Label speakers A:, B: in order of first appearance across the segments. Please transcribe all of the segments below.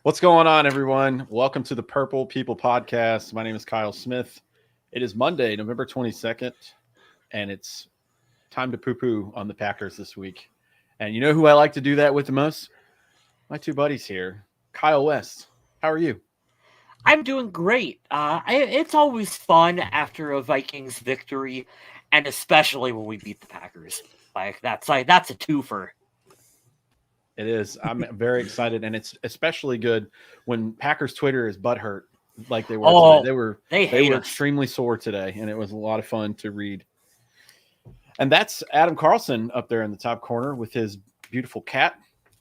A: What's going on, everyone? Welcome to the Purple People Podcast. My name is Kyle Smith. It is Monday, November 22nd, and it's time to poo-poo on the Packers this week. And you know who I like to do that with the most? My two buddies here. Kyle West, how are you?
B: I'm doing great. It's always fun after a Vikings victory, and especially when we beat the Packers. That's a twofer.
A: It is. I'm very excited, and it's especially good when Packers Twitter is butthurt like they were today.
B: They
A: They
B: hate
A: were
B: us.
A: extremely sore today, and it was a lot of fun to read. And that's Adam Carlson up there in the top corner with his beautiful cat.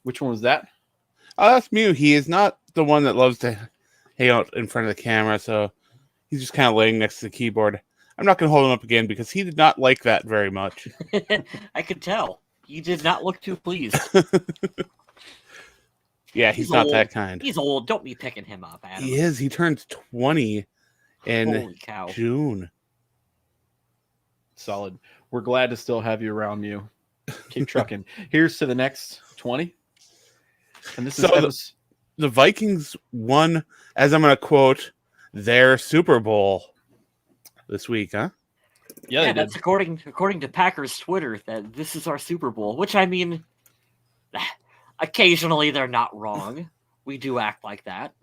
A: Which one was that?
C: Oh, that's Mew. He is not the one that loves to hang out in front of the camera, so he's just kind of laying next to the keyboard. I'm not going to hold him up again because he did not like that very much.
B: I could tell. You did not look too pleased.
C: Yeah, he's not
B: old.
C: that kind.
B: He's old. Don't be picking him up, Adam.
C: He is. He turns 20 in
B: Holy cow.
C: June.
A: Solid. We're glad to still have you around, Mew. Keep trucking. Here's to the next 20. And this is
C: the Vikings won, as I'm going to quote, their Super Bowl this week, huh?
A: Yeah,
B: that's according to Packers Twitter that this is our Super Bowl, which I mean, occasionally they're not wrong. We do act like that.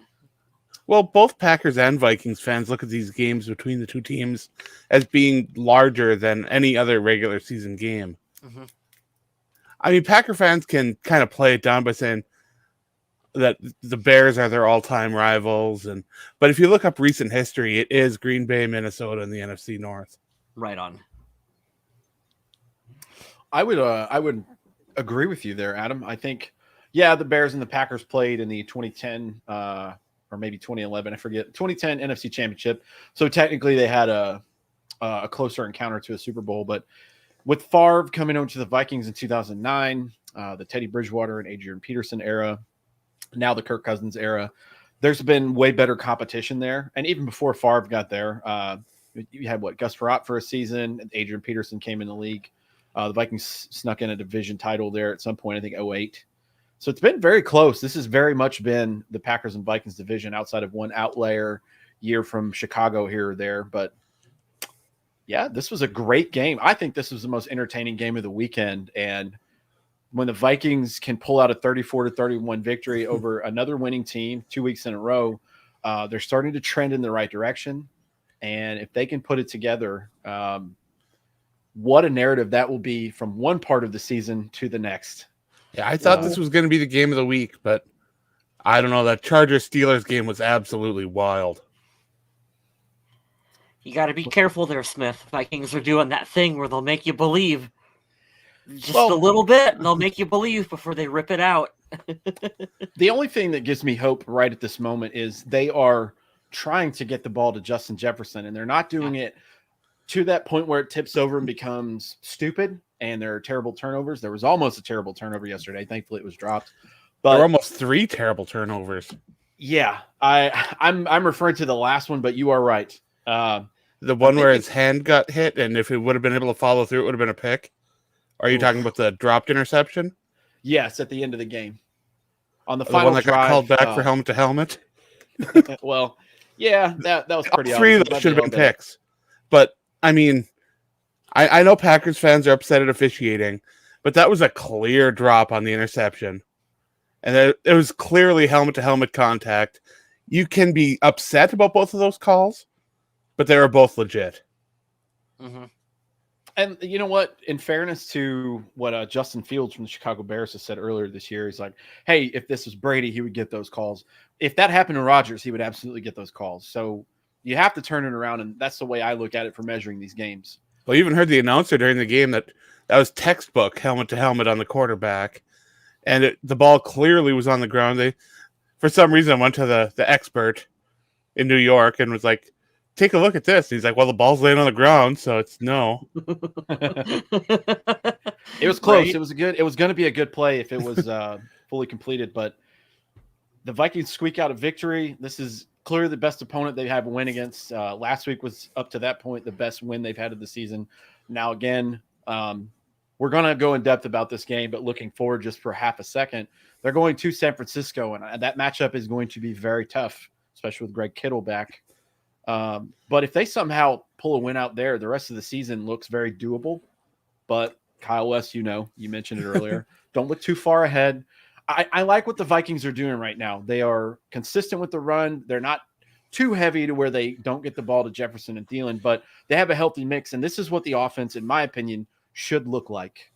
C: Well, both Packers and Vikings fans look at these games between the two teams as being larger than any other regular season game.
B: Mm-hmm.
C: I mean, Packer fans can kind of play it down by saying that the Bears are their all-time rivals, but if you look up recent history, it is Green Bay, Minnesota, and the NFC North.
B: Right on.
A: I would agree with you there, Adam. I think, yeah, the Bears and the Packers played in the 2010 or maybe 2011, I forget, 2010 NFC Championship. So technically they had a closer encounter to a Super Bowl. But with Favre coming over to the Vikings in 2009, the Teddy Bridgewater and Adrian Peterson era, now the Kirk Cousins era, there's been way better competition there. And even before Favre got there, you had Gus Frerotte for a season. Adrian Peterson came in the league. The Vikings snuck in a division title there at some point, I think 2008. So it's been very close. This has very much been the Packers and Vikings division outside of one outlier year from Chicago here or there. But yeah, this was a great game. I think this was the most entertaining game of the weekend. And when the Vikings can pull out a 34-31 victory over another winning team 2 weeks in a row, they're starting to trend in the right direction. And if they can put it together, what a narrative that will be from one part of the season to the next.
C: Yeah, I thought this was going to be the game of the week, but I don't know. That Chargers-Steelers game was absolutely wild.
B: You got to be careful there, Smith. Vikings are doing that thing where they'll make you believe just a little bit, and they'll make you believe before they rip it out.
A: The only thing that gives me hope right at this moment is they are trying to get the ball to Justin Jefferson, and they're not doing it to that point where it tips over and becomes stupid and there are terrible turnovers. There was almost a terrible turnover yesterday. Thankfully, it was dropped. But
C: there were almost 3 terrible turnovers.
A: Yeah, I'm referring to the last one, but you are right.
C: The one where his hand got hit, and if it would have been able to follow through, it would have been a pick. Are you talking about the dropped interception?
A: Yes, at the end of the game. On the
C: The
A: final
C: one that
A: drive,
C: got called back for helmet to helmet?
A: Well, yeah, that was pretty
C: All 3
A: obvious.
C: of those should have been picks. But, I mean, I know Packers fans are upset at officiating, but that was a clear drop on the interception. And it was clearly helmet-to-helmet contact. You can be upset about both of those calls, but they were both legit.
B: Mm-hmm.
A: And you know what? In fairness to what Justin Fields from the Chicago Bears has said earlier this year, he's like, hey, if this was Brady, he would get those calls. If that happened to Rodgers, he would absolutely get those calls. So you have to turn it around, and that's the way I look at it for measuring these games.
C: Well, you even heard the announcer during the game that was textbook helmet-to-helmet on the quarterback, and the ball clearly was on the ground. For some reason, went to the expert in New York and was like, take a look at this. And he's like, well, the ball's laying on the ground, so it's no.
A: It was close. Right? It was going to be a good play if it was fully completed, but the Vikings squeak out a victory. This is clearly the best opponent they have a win against. Last week was up to that point the best win they've had of the season. Now again, we're going to go in depth about this game, but looking forward just for half a second, they're going to San Francisco, and that matchup is going to be very tough, especially with Greg Kittle back. But if they somehow pull a win out there, the rest of the season looks very doable. But Kyle West, you mentioned it earlier. Don't look too far ahead. I like what the Vikings are doing right now. They are consistent with the run. They're not too heavy to where they don't get the ball to Jefferson and Thielen, but they have a healthy mix. And this is what the offense, in my opinion, should look like.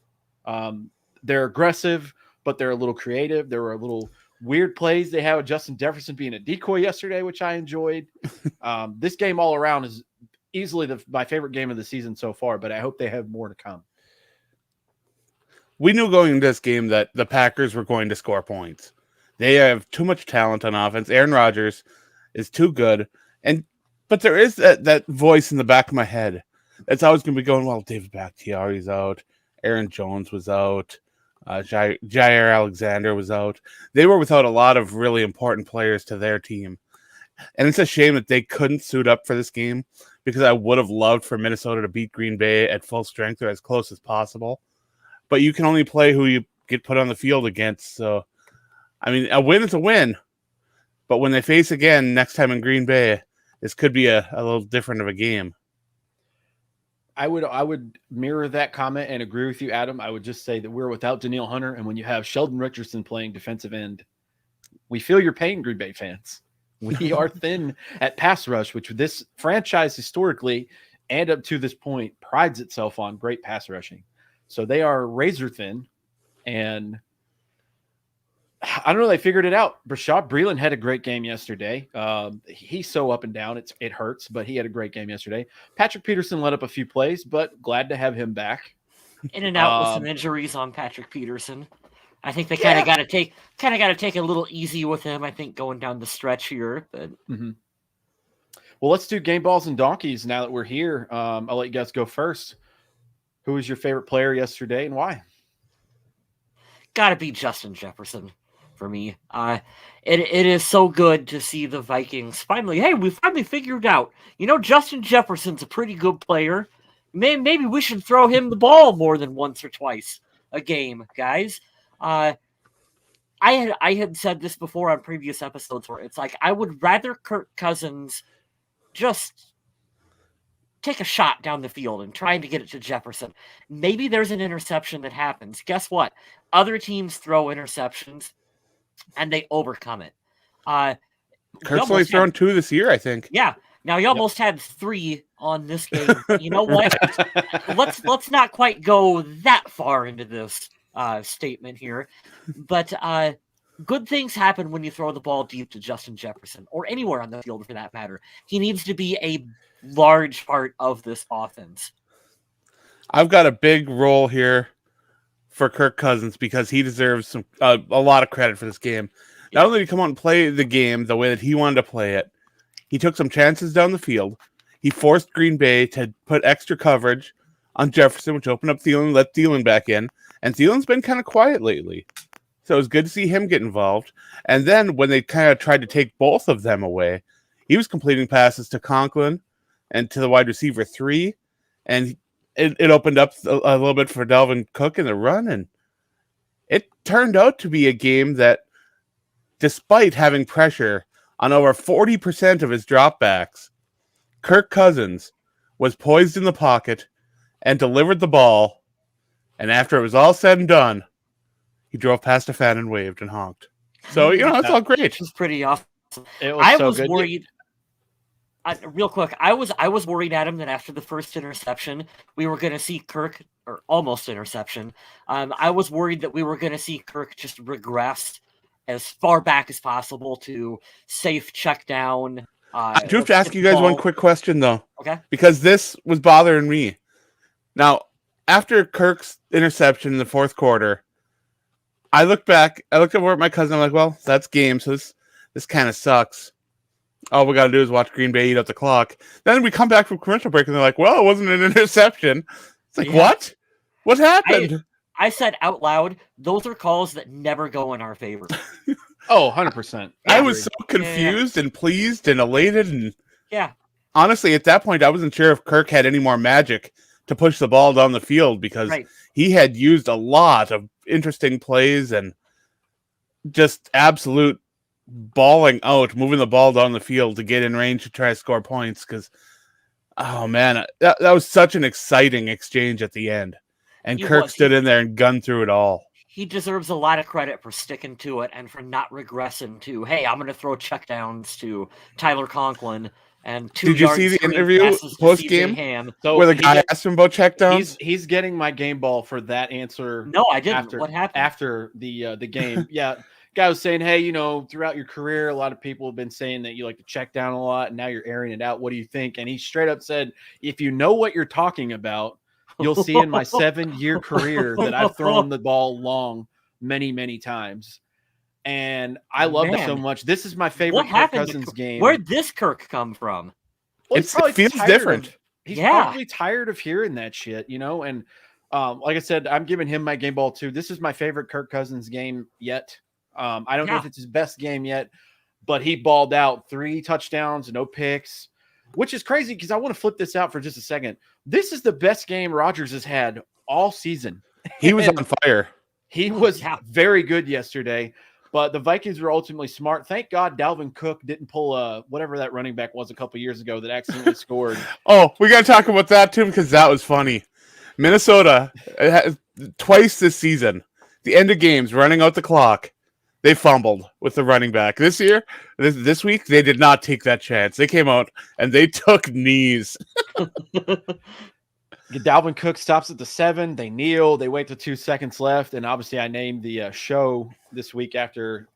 A: They're aggressive, but they're a little creative. There were a little weird plays they had with Justin Jefferson being a decoy yesterday, which I enjoyed. This game all around is easily my favorite game of the season so far, but I hope they have more to come.
C: We knew going into this game that the Packers were going to score points. They have too much talent on offense. Aaron Rodgers is too good. But there is that voice in the back of my head that's always going to be going, well, David Bakhtiari's out. Aaron Jones was out. Jair Alexander was out. They were without a lot of really important players to their team. And it's a shame that they couldn't suit up for this game, because I would have loved for Minnesota to beat Green Bay at full strength or as close as possible. But you can only play who you get put on the field against. So, I mean, a win is a win. But when they face again next time in Green Bay, this could be a little different of a game.
A: I would mirror that comment and agree with you, Adam. I would just say that we're without Danielle Hunter, and when you have Sheldon Richardson playing defensive end, we feel your pain, Green Bay fans. We are thin at pass rush, which this franchise historically and up to this point prides itself on great pass rushing. So they are razor thin, and I don't know. They figured it out. Rashad Breeland had a great game yesterday. He's so up and down. It hurts, but he had a great game yesterday. Patrick Peterson let up a few plays, but glad to have him back.
B: In and out with some injuries on Patrick Peterson. I think they kind of got to take a little easy with him. I think going down the stretch here. But
A: Well, let's do game balls and donkeys now that we're here. I'll let you guys go first. Who was your favorite player yesterday and why?
B: Got to be Justin Jefferson for me. It is so good to see the Vikings finally. Hey, we finally figured out. Justin Jefferson's a pretty good player. Maybe we should throw him the ball more than once or twice a game, guys. I had said this before on previous episodes where it's like I would rather Kirk Cousins just take a shot down the field and trying to get it to Jefferson. Maybe there's an interception that happens. Guess what? Other teams throw interceptions and they overcome it.
C: Kirk's only thrown 2 this year, I think.
B: Yeah. Now you almost had 3 on this game. You know what? let's not quite go that far into this statement here, but good things happen when you throw the ball deep to Justin Jefferson or anywhere on the field for that matter. He needs to be a large part of this offense.
C: I've got a big role here for Kirk Cousins because he deserves a lot of credit for this game. Not only did he come out and play the game the way that he wanted to play it, he took some chances down the field. He forced Green Bay to put extra coverage on Jefferson, which opened up Thielen, let Thielen back in. And Thielen's been kind of quiet lately. So it was good to see him get involved. And then when they kind of tried to take both of them away, he was completing passes to Conklin and to the wide receiver 3. And it opened up a little bit for Dalvin Cook in the run. And it turned out to be a game that, despite having pressure on over 40% of his dropbacks, Kirk Cousins was poised in the pocket and delivered the ball. And after it was all said and done, he drove past a fan and waved and honked. So, it's all great.
B: It was pretty awesome.
A: I was good.
B: Worried. Real quick, I was worried, Adam, that after the first interception, we were going to see Kirk, or almost interception. I was worried that we were going to see Kirk just regress as far back as possible to safe check down.
C: I do have to ask you guys one quick question, though.
B: Okay.
C: Because this was bothering me. Now, after Kirk's interception in the fourth quarter, I looked over at my cousin. I'm like, well, that's game, so this kind of sucks. All we got to do is watch Green Bay eat up the clock. Then we come back from commercial break, and they're like, well, it wasn't an interception. It's like, what? What happened?
B: I said out loud, those are calls that never go in our favor.
A: Oh, 100%.
C: I was so confused and pleased and elated. And
B: yeah.
C: honestly, at that point, I wasn't sure if Kirk had any more magic to push the ball down the field because
B: Right.
C: he had used a lot of interesting plays and just absolute balling out, moving the ball down the field to get in range to try to score points. Because, oh man, that was such an exciting exchange at the end. And Kirk stood in there and gunned through it all.
B: He deserves a lot of credit for sticking to it and for not regressing to, hey, I'm going to throw checkdowns to Tyler Conklin and 2
C: Did you
B: yards
C: see the
B: screen
C: interview
B: passes to
C: post
B: CJ
C: game
B: Ham.
C: where the guy asked him about checkdowns?
A: He's getting my game ball for that answer.
B: No, I didn't. What happened?
A: After the game? Yeah, guy was saying, hey, throughout your career, a lot of people have been saying that you like to check down a lot, and now you're airing it out. What do you think? And he straight up said, if you know what you're talking about, you'll see in my 7-year career that I've thrown the ball long many, many times. And I love that so much. This is my favorite Kirk Cousins game.
B: Where'd this Kirk come from?
A: Well,
C: it feels different.
A: He's probably tired of hearing that shit, and like I said, I'm giving him my game ball too. This is my favorite Kirk Cousins game yet. I don't know if it's his best game yet, but he balled out 3 touchdowns, no picks, which is crazy because I want to flip this out for just a second. This is the best game Rodgers has had all season.
C: He was on fire.
A: He was very good yesterday, but the Vikings were ultimately smart. Thank God Dalvin Cook didn't pull whatever that running back was a couple years ago that accidentally scored.
C: Oh, we got to talk about that too because that was funny. Minnesota, twice this season, the end of games, running out the clock, they fumbled with the running back. This year, this week, they did not take that chance. They came out and they took knees.
A: Dalvin Cook stops at the 7. They kneel. They wait till 2 seconds left. And obviously, I named the show this week after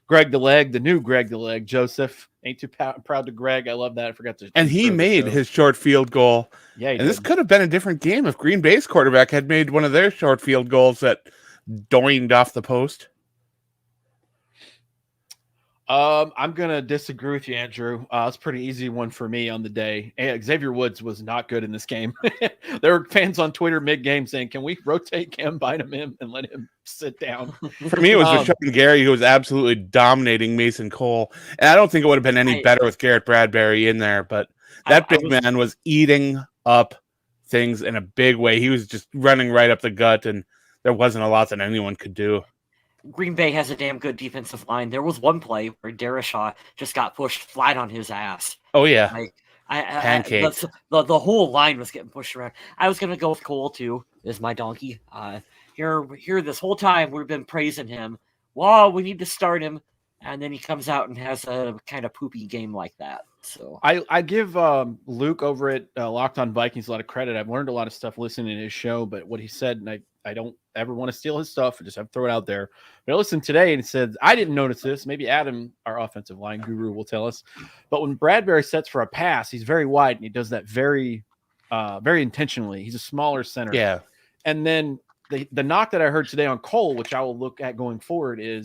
A: Greg the Leg, the new Greg the Leg, Joseph. Ain't too proud to Greg. I love that. I forgot to.
C: And he made his short field goal.
A: Yeah,
C: and this could have been a different game if Green Bay's quarterback had made one of their short field goals that doinged off the post.
A: I'm gonna disagree with you, Andrew. It's a pretty easy one for me on the day. Xavier Woods was not good in this game. There were fans on Twitter mid-game saying, "Can we rotate Cam Bynum in and let him sit down?"
C: For me, it was Rashawn Gary, who was absolutely dominating Mason Cole, and I don't think it would have been any better with Garrett Bradbury in there. But that big man was eating up things in a big way. He was just running right up the gut, and there wasn't a lot that anyone could do.
B: Green Bay has a damn good defensive line. There was one play where Darashaw just got pushed flat on his ass.
C: Oh, yeah.
B: Pancakes. The whole line was getting pushed around. I was going to go with Cole, too, as my donkey. Here this whole time, we've been praising him. Whoa, we need to start him. And then he comes out and has a kind of poopy game like that. So
A: I give Luke over at Locked On Vikings a lot of credit. I've learned a lot of stuff listening to his show, but what he said, and I don't ever want to steal his stuff. I just have to throw it out there. But I listened today and he said, I didn't notice this. Maybe Adam, our offensive line guru, will tell us. But when Bradbury sets for a pass, he's very wide and he does that very, very intentionally. He's a smaller center.
C: Yeah.
A: And then the knock that I heard today on Cole, which I will look at going forward, is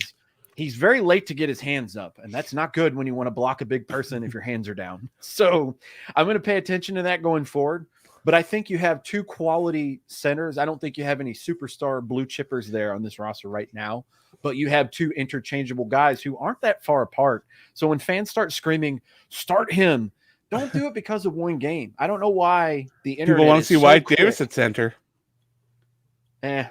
A: he's very late to get his hands up. And that's not good when you want to block a big person if your hands are down. So I'm going to pay attention to that going forward. But I think you have 2 quality centers. I don't think you have any superstar blue chippers there on this roster right now. But you have 2 interchangeable guys who aren't that far apart. So when fans start screaming, start him, don't do it because of one game. I don't know why the internet
C: people want to see Wyatt Davis at center.
A: I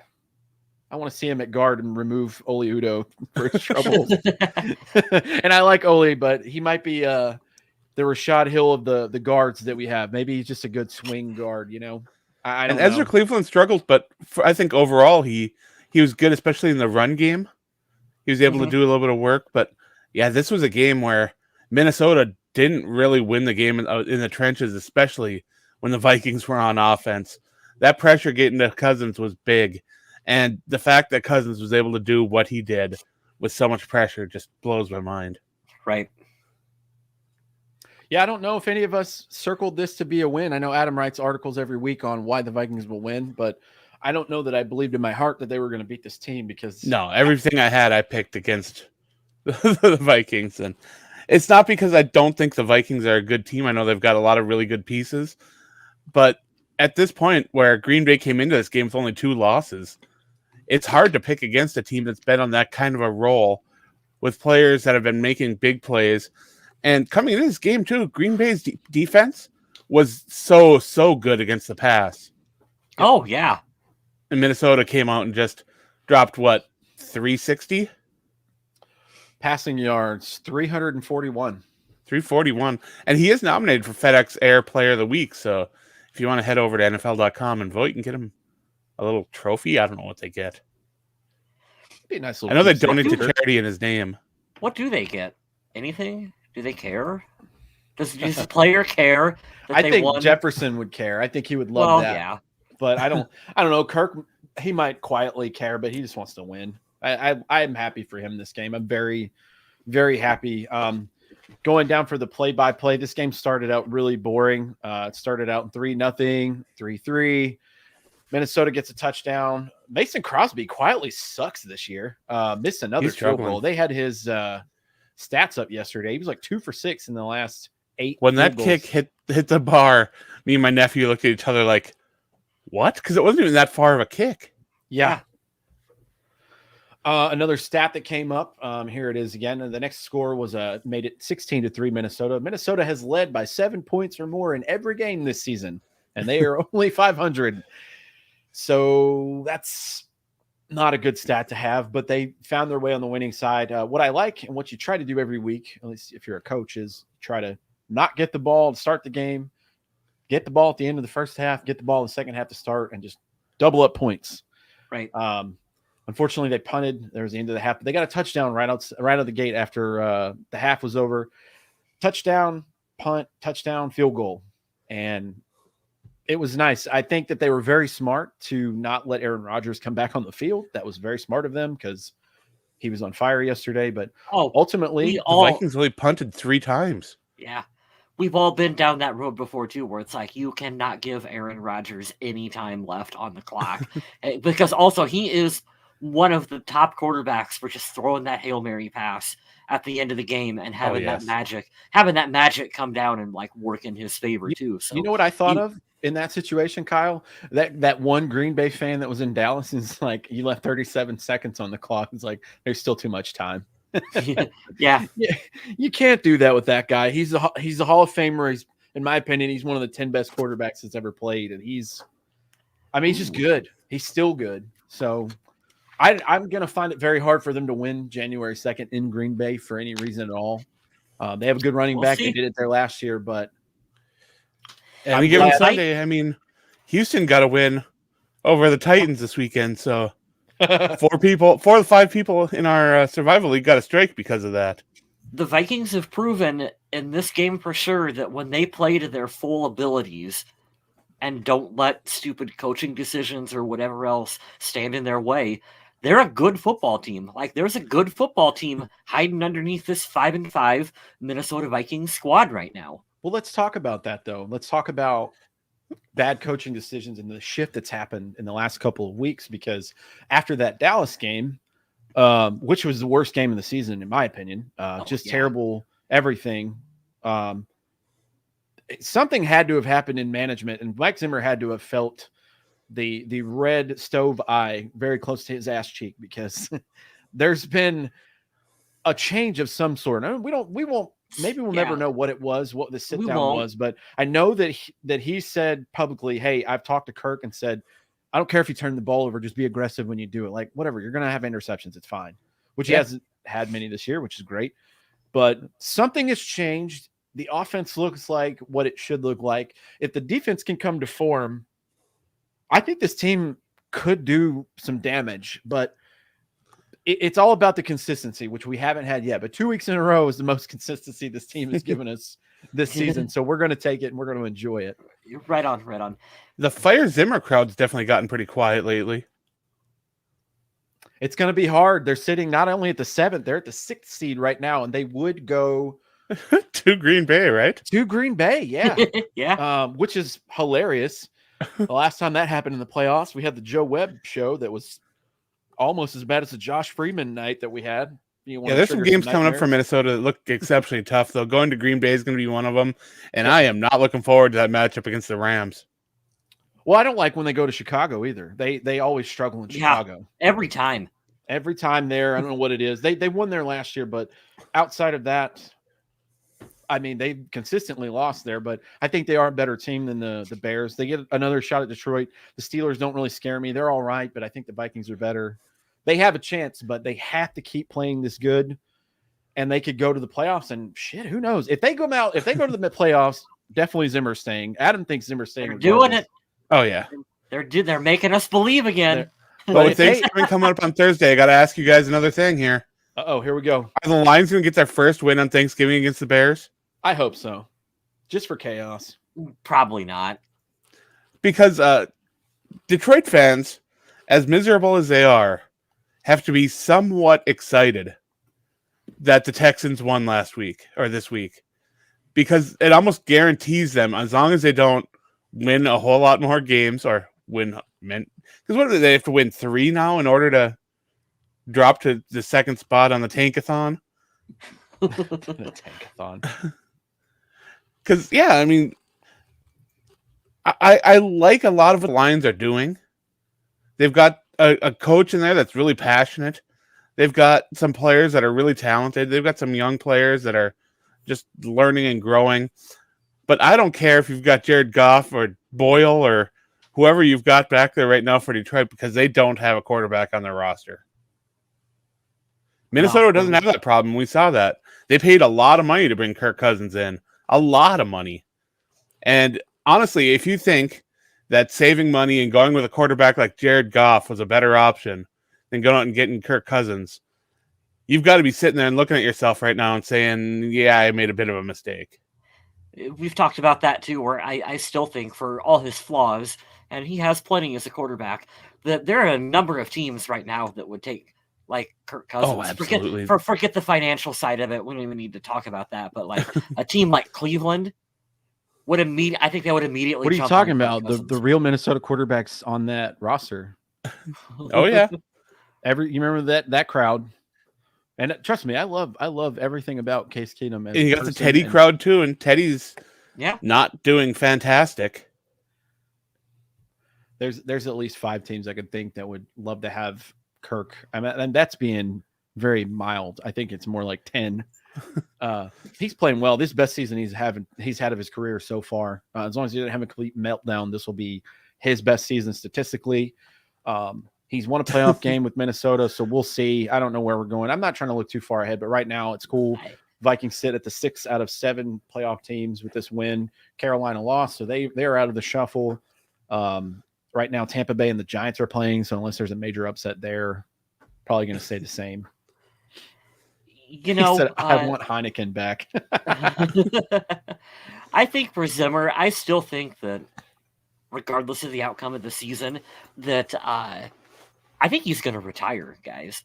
A: want to see him at guard and remove Oli Udoh for his troubles. And I like Oli, but he might be the Rashad Hill of the guards that we have. Maybe he's just a good swing guard, I don't know.
C: Ezra Cleveland struggled, but I think overall he was good, especially in the run game. He was able to do a little bit of work. But, yeah, this was a game where Minnesota didn't really win the game in the trenches, especially when the Vikings were on offense. That pressure getting to Cousins was big. And the fact that Cousins was able to do what he did with so much pressure just blows my mind.
B: Right.
A: Yeah, I don't know if any of us circled this to be a win. I know Adam writes articles every week on why the Vikings will win, but I don't know that I believed in my heart that they were going to beat this team because...
C: No, everything I had, I picked against the Vikings. And it's not because I don't think the Vikings are a good team. I know they've got a lot of really good pieces. But at this point where Green Bay came into this game with only 2 losses, it's hard to pick against a team that's been on that kind of a roll with players that have been making big plays. And coming into this game, too, Green Bay's defense was so good against the pass.
B: Oh, yeah.
C: And Minnesota came out and just dropped, 360?
A: Passing yards, 341.
C: 341. And he is nominated for FedEx Air Player of the Week. So if you want to head over to NFL.com and vote, you can get him a little trophy. I don't know what they get.
A: Be a nice
C: I
A: little
C: know they
A: keepsake.
C: donate to charity in his name.
B: What do they get? Anything? Do they care? Does the player care that
A: I
B: they
A: think
B: won?
A: Jefferson would care. I think he would love
B: Well,
A: that.
B: yeah.
A: But I don't know. Kirk, he might quietly care, but he just wants to win. I'm happy for him this game. I'm very, very happy. Going down for the play-by-play, this game started out really boring. It started out 3-0, 3-3. Minnesota gets a touchdown. Mason Crosby quietly sucks this year. Missed another field goal. They had his stats up yesterday. He was like 2 for 6 in the last 8.
C: When that kick hit the bar, me and my nephew looked at each other like, what? Because it wasn't even that far of a kick.
A: Yeah. Another stat that came up. Here it is again. The next score was made it 16-3 Minnesota. Minnesota has led by 7 points or more in every game this season, and they are only 500. So that's not a good stat to have, but they found their way on the winning side. What I like and what you try to do every week, at least if you're a coach, is try to not get the ball to start the game, get the ball at the end of the first half, get the ball in the second half to start, and just double up points.
B: Right.
A: Unfortunately, they punted. There was the end of the half, but they got a touchdown right out of the gate after the half was over. Touchdown, punt, touchdown, field goal. And it was nice. I think that they were very smart to not let Aaron Rodgers come back on the field. That was very smart of them because he was on fire yesterday. But ultimately,
C: the Vikings only punted 3 times.
B: Yeah. We've all been down that road before, too, where it's like you cannot give Aaron Rodgers any time left on the clock. Because also he is one of the top quarterbacks for just throwing that Hail Mary pass at the end of the game and having that magic come down and like work in his favor, too. So
A: you know what I thought of in that situation, Kyle? That one Green Bay fan that was in Dallas is like, you left 37 seconds on the clock. It's like, there's still too much time.
B: Yeah.
A: You can't do that with that guy. He's a Hall of Famer. He's, in my opinion, he's one of the 10 best quarterbacks that's ever played, and he's just good. He's still good. So I'm gonna find it very hard for them to win January 2nd in Green Bay for any reason at all. They have a good running back. They did it there last year, but
C: any given Sunday, I mean, Houston got a win over the Titans this weekend, so 4 to 5 people in our survival league got a strike because of that.
B: The Vikings have proven in this game for sure that when they play to their full abilities and don't let stupid coaching decisions or whatever else stand in their way, they're a good football team. Like, there's a good football team hiding underneath this 5-5 Minnesota Vikings squad right now.
A: Well, let's talk about that, though. Let's talk about bad coaching decisions and the shift that's happened in the last couple of weeks, because after that Dallas game, which was the worst game of the season, in my opinion, terrible everything. Something had to have happened in management, and Mike Zimmer had to have felt the red stove eye very close to his ass cheek, because there's been a change of some sort. I mean, we'll never know what it was, what the sit down was, but I know that he said publicly, hey, I've talked to Kirk and said, I don't care if you turn the ball over, just be aggressive when you do it. Like, whatever, you're going to have interceptions. It's fine, which he hasn't had many this year, which is great, but something has changed. The offense looks like what it should look like. If the defense can come to form, I think this team could do some damage, but it's all about the consistency, which we haven't had yet. But 2 weeks in a row is the most consistency this team has given us this season. So we're going to take it and we're going to enjoy it.
B: Right on.
C: The Fire Zimmer crowd's definitely gotten pretty quiet lately.
A: It's going to be hard. They're sitting not only at the 7th, they're at the 6th seed right now, and they would go
C: to Green Bay, right?
A: To Green Bay, yeah.
B: Yeah.
A: Which is hilarious. The last time that happened in the playoffs, we had the Joe Webb show that was almost as bad as the Josh Freeman night that we had.
C: There's some games coming up for Minnesota that look exceptionally tough, though. Going to Green Bay is going to be one of them, and I am not looking forward to that matchup against the Rams.
A: Well, I don't like when they go to Chicago either. They always struggle in Chicago.
B: Every time
A: there. I don't know what it is. They won there last year, but outside of that, I mean, they've consistently lost there, but I think they are a better team than the Bears. They get another shot at Detroit. The Steelers don't really scare me. They're all right, but I think the Vikings are better. They have a chance, but they have to keep playing this good, and they could go to the playoffs. And shit, who knows? If they go to the playoffs, definitely Zimmer's staying. Adam thinks Zimmer's staying.
B: They're doing it.
C: Oh yeah,
B: They're making us believe again.
C: But with Thanksgiving coming up on Thursday, I got to ask you guys another thing here.
A: Here we go.
C: Are the Lions going to get their first win on Thanksgiving against the Bears?
A: I hope so, just for chaos.
B: Probably not,
C: because Detroit fans, as miserable as they are, have to be somewhat excited that the Texans won this week, because it almost guarantees them, as long as they don't win a whole lot more games or because what do they have to win 3 now in order to drop to the second spot on the Tankathon?
A: The Tankathon.
C: Because I mean, I like a lot of what the Lions are doing. They've got a coach in there that's really passionate. They've got some players that are really talented. They've got some young players that are just learning and growing. But I don't care if you've got Jared Goff or Boyle or whoever you've got back there right now for Detroit, because they don't have a quarterback on their roster. Minnesota doesn't have that problem. We saw that. They paid a lot of money to bring Kirk Cousins in. A lot of money. And honestly, if you think that saving money and going with a quarterback like Jared Goff was a better option than going out and getting Kirk Cousins, you've got to be sitting there and looking at yourself right now and saying, yeah, I made a bit of a mistake.
B: We've talked about that too, where I still think, for all his flaws, and he has plenty as a quarterback, that there are a number of teams right now that would take like Kirk Cousins.
C: Oh, absolutely.
B: Forget the financial side of it. We don't even need to talk about that. But like a team like Cleveland I think they would immediately.
A: What are you talking about? The real Minnesota quarterbacks on that roster.
C: Oh yeah.
A: You remember that crowd. And trust me, I love everything about Case Keenum.
C: And you got the Teddy crowd too, and Teddy's not doing fantastic.
A: There's at least 5 teams I could think that would love to have Kirk. I mean, and that's being very mild. I think it's more like 10. He's playing well. This is the best season he's had of his career so far. As long as he doesn't have a complete meltdown, this will be his best season statistically. He's won a playoff game with Minnesota, so we'll see. I don't know where we're going. I'm not trying to look too far ahead, but right now it's cool. Vikings sit at the 6 out of 7 playoff teams with this win. Carolina lost, so they're out of the shuffle. Right now, Tampa Bay and the Giants are playing, so unless there's a major upset there, probably going to stay the same.
B: You know,
A: he said, I want Heineken back.
B: I think for Zimmer, I still think that regardless of the outcome of the season, that I think he's going to retire, guys.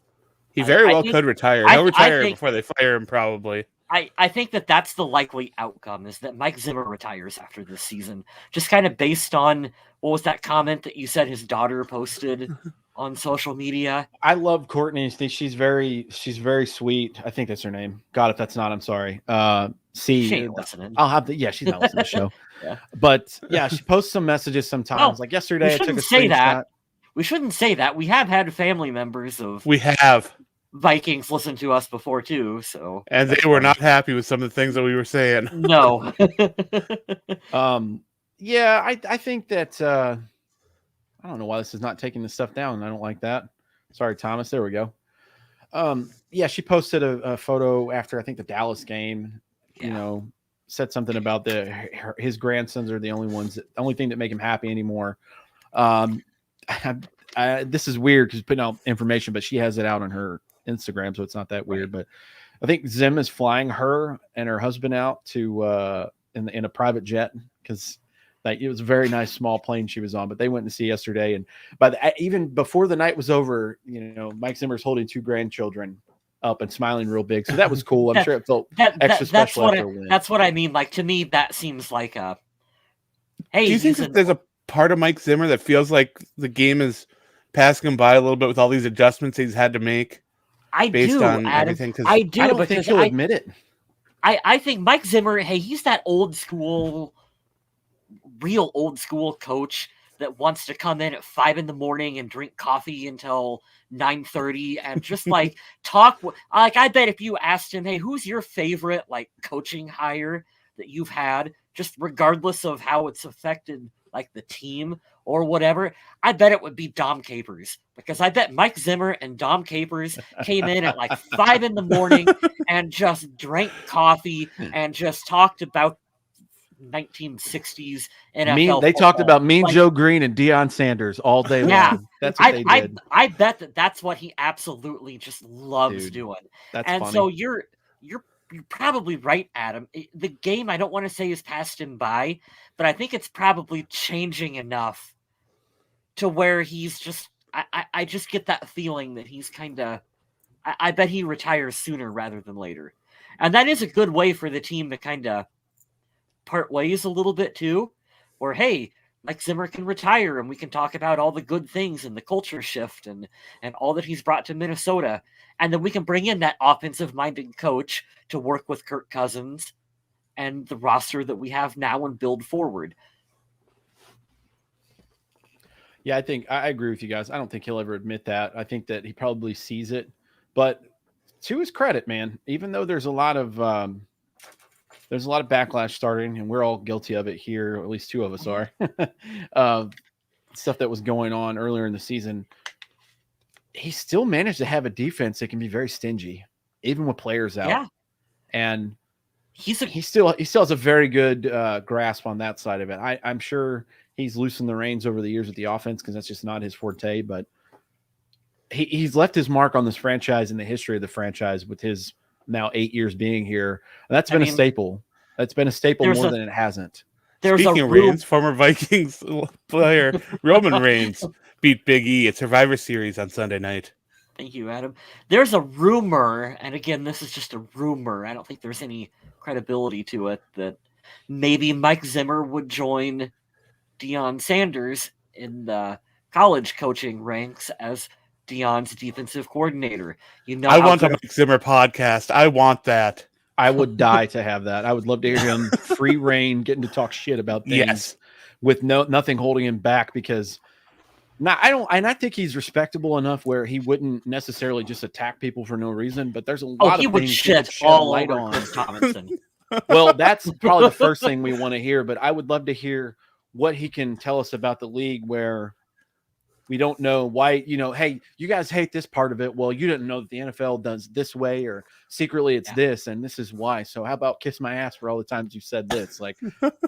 C: He very well could retire. He'll retire before they fire him, probably.
B: I think that's the likely outcome, is that Mike Zimmer retires after this season. Just kind of based on, what was that comment that you said his daughter posted on social media?
A: I love Courtney. She's very sweet. I think that's her name. God, if that's not, I'm sorry.
B: She ain't listening.
A: I'll have she's not listening to the show.
B: Yeah.
A: But yeah, she posts some messages sometimes. Like yesterday, I took a screenshot.
B: We shouldn't say that. We have had family members of Vikings listen to us before too, so
C: and they were not happy with some of the things that we were saying.
B: No.
A: Yeah, I think that I don't know why this is not taking this stuff down. I don't like that. Sorry, Thomas. There we go. Yeah, she posted a photo after I think the Dallas game.
B: Yeah.
A: You know, said something about his grandsons are the only thing that make him happy anymore. This is weird because putting out information, but she has it out on her Instagram, so it's not that weird. But I think Zim is flying her and her husband out to in a private jet, because it was a very nice small plane she was on. But they went to see yesterday, and even before the night was over, you know, Mike Zimmer's holding 2 grandchildren up and smiling real big, so that was cool. I'm sure it felt extra special after a win.
B: That's what I mean. Like, to me, that seems like a. Hey,
C: do you think that there's a part of Mike Zimmer that feels like the game is passing him by a little bit with all these adjustments he's had to make?
B: I do, Adam.
A: I don't think he'll admit it.
B: I think Mike Zimmer, hey, he's that real old school coach that wants to come in at 5 a.m. and drink coffee until 9:30 and just like talk. Like, I bet if you asked him, hey, who's your favorite like coaching hire that you've had, just regardless of how it's affected like the team or whatever, I bet it would be Dom Capers, because I bet Mike Zimmer and Dom Capers came in at like 5 a.m. and just drank coffee and just talked about 1960s NFL
A: They talked
B: football.
A: about Mean
B: Like,
A: Joe Green and Deion Sanders all day
B: Yeah.
A: long. That's what they did.
B: I bet that's what he absolutely just loves
A: Dude,
B: doing.
A: That's
B: And
A: funny.
B: so you're probably right, Adam. The game, I don't want to say is passed him by, but I think it's probably changing enough to where he's just I just get that feeling that he's kind of I bet he retires sooner rather than later. And that is a good way for the team to kind of part ways a little bit too, where, hey, Mike Zimmer can retire and we can talk about all the good things and the culture shift and all that he's brought to Minnesota. And then we can bring in that offensive-minded coach to work with Kirk Cousins and the roster that we have now and build forward.
A: Yeah, I think I agree with you guys. I don't think he'll ever admit that. I think that he probably sees it, but to his credit, man, even though there's a lot of backlash starting, and we're all guilty of it here, or at least two of us are. Stuff that was going on earlier in the season, he still managed to have a defense that can be very stingy, even with players out.
B: Yeah.
A: And
B: he
A: still has a very good grasp on that side of it. I'm sure he's loosened the reins over the years with the offense because that's just not his forte. But he's left his mark on this franchise and the history of the franchise with his now 8 years being here. And that's been a staple. That's been a staple more than it hasn't.
C: Speaking of Reigns, former Vikings player Roman Reigns beat Big E at Survivor Series on Sunday night.
B: Thank you, Adam. There's a rumor, and again, this is just a rumor. I don't think there's any credibility to it, that maybe Mike Zimmer would join Deion Sanders in the college coaching ranks as Deion's defensive coordinator. You know,
C: I want a Mike Zimmer podcast. I want that.
A: I would die to have that. I would love to hear him free reign, getting to talk shit about things with nothing holding him back, because I think he's respectable enough where he wouldn't necessarily just attack people for no reason, but there's a lot of things he would shed light on.
B: Chris Tomlinson.
A: Well, that's probably the first thing we want to hear, but I would love to hear what he can tell us about the league where we don't know why, hey, you guys hate this part of it. Well, you didn't know that the NFL does this way, or secretly it's this, and this is why. So how about kiss my ass for all the times you said this? Like,